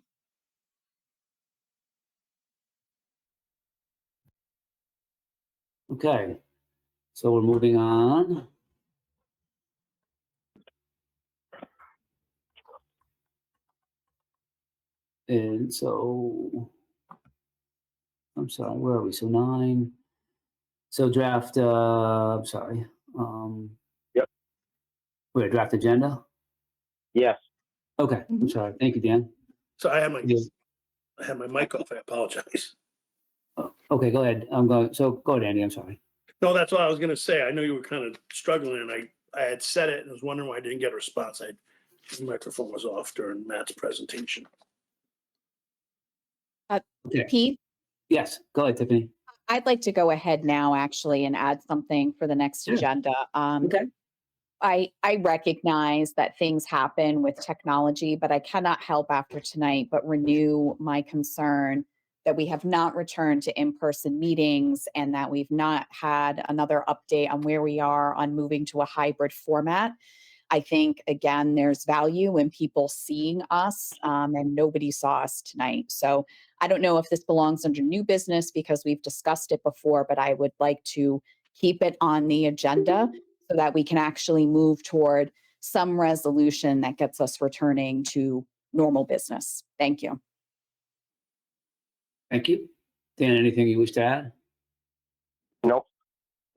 Okay, so we're moving on. And so, I'm sorry, where are we? So 9. So draft, I'm sorry. Yep. Wait, draft agenda? Yes. Okay, I'm sorry. Thank you, Dan. So I have my Yes. mic off. I apologize. Okay, go ahead. Go ahead, Andy. I'm sorry. No, that's what I was going to say. I know you were kind of struggling, and I had said it and was wondering why I didn't get a response. The microphone was off during Matt's presentation. Okay. Pete, Yes, go ahead, Tiffany. I'd like to go ahead now actually and add something for the next Yeah. agenda. Okay. I recognize that things happen with technology, but I cannot help after tonight but renew my concern that we have not returned to in-person meetings and that we've not had another update on where we are on moving to a hybrid format. I think, again, there's value in people seeing us, and nobody saw us tonight. So I don't know if this belongs under new business because we've discussed it before, but I would like to keep it on the agenda so that we can actually move toward some resolution that gets us returning to normal business. Thank you. Thank you. Dan, anything you wish to add? Nope.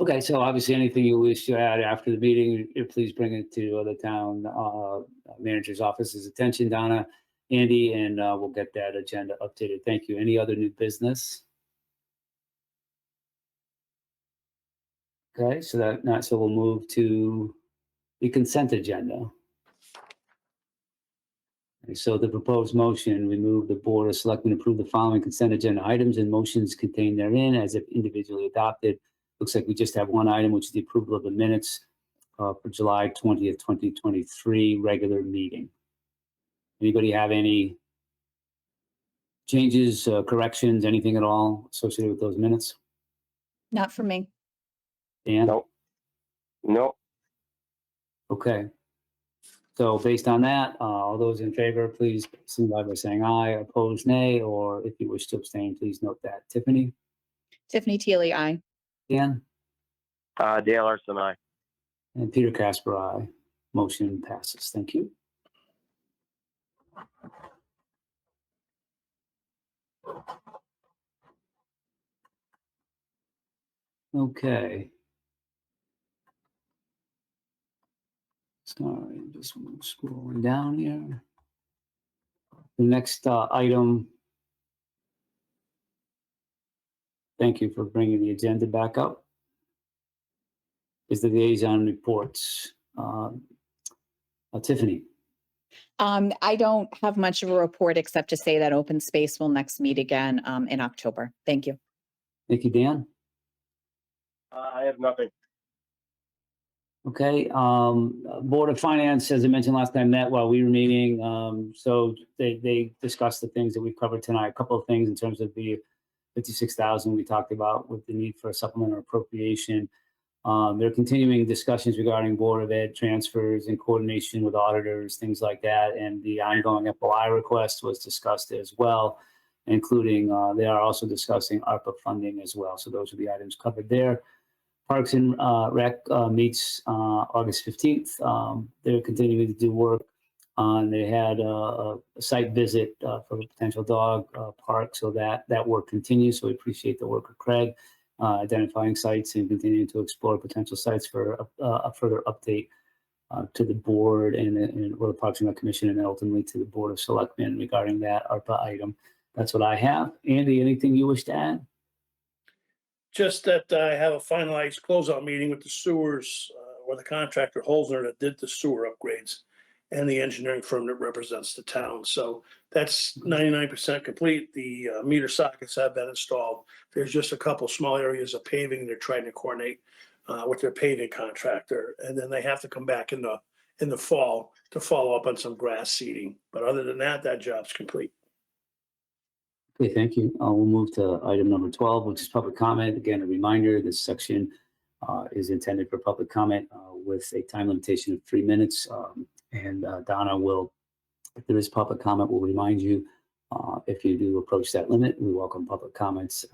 Okay, so obviously anything you wish to add after the meeting, please bring it to the town manager's office's attention, Donna, Andy, and we'll get that agenda updated. Thank you. Any other new business? Okay, so we'll move to the consent agenda. Okay, so the proposed motion, we move the Board of Selectmen approve the following consent agenda items and motions contained therein as if individually adopted. Looks like we just have one item, which is the approval of the minutes for July 20th, 2023 regular meeting. Anybody have any changes, corrections, anything at all associated with those minutes? Not for me. Dan? Nope. Nope. Okay. So based on that, all those in favor, please signify by saying aye, opposed, nay, or if you wish to abstain, please note that. Tiffany? Tiffany Teely, aye. Dan? Dale Larson, aye. And Peter Casper, aye. Motion passes. Thank you. Okay. Sorry, I'm just scrolling down here. The next item. Thank you for bringing the agenda back up. Is the liaison reports. Tiffany. I don't have much of a report except to say that open space will next meet again in October. Thank you. Thank you, Dan. I have nothing. Okay, Board of Finance, as I mentioned last time, met while we were meeting. So they discussed the things that we've covered tonight. A couple of things in terms of the 56,000 we talked about with the need for a supplemental appropriation. They're continuing discussions regarding Board of Ed transfers in coordination with auditors, things like that. And the ongoing FOI request was discussed as well, including they are also discussing ARPA funding as well. So those are the items covered there. Parks and Rec meets August 15th. They're continuing to do work on, they had a site visit for a potential dog park. So that work continues. So we appreciate the work of Craig, identifying sites and continuing to explore potential sites for a further update to the board and or the Parks and Rec Commission, and then ultimately to the Board of Selectmen regarding that ARPA item. That's what I have. Andy, anything you wish to add? Just that I have a finalized closeout meeting with the sewers, or the contractor Holzner that did the sewer upgrades and the engineering firm that represents the town. So that's 99% complete. The meter sockets have been installed. There's just a couple small areas of paving they're trying to coordinate with their paving contractor. And then they have to come back in the fall to follow up on some grass seeding. But other than that, that job's complete. Okay, thank you. We'll move to item number 12, which is public comment. Again, a reminder, this section is intended for public comment with a time limitation of 3 minutes. And Donna will, if there is public comment, will remind you if you do approach that limit. We welcome public comments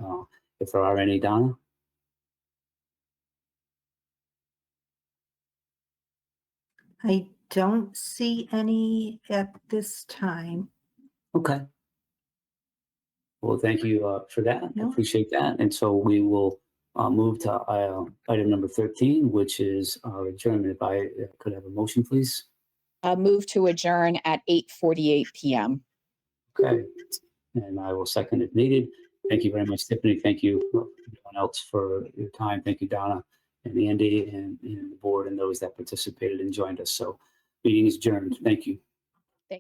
if there are any. Donna? I don't see any at this time. Okay. Well, thank you for that. No. Appreciate that. And so we will move to item number 13, which is adjournment. If I could have a motion, please. Move to adjourn at 8:48 p.m. Okay. And I will second if needed. Thank you very much, Tiffany. Thank you everyone else for your time. Thank you, Donna and Andy and the board and those that participated and joined us. So meeting is adjourned. Thank you.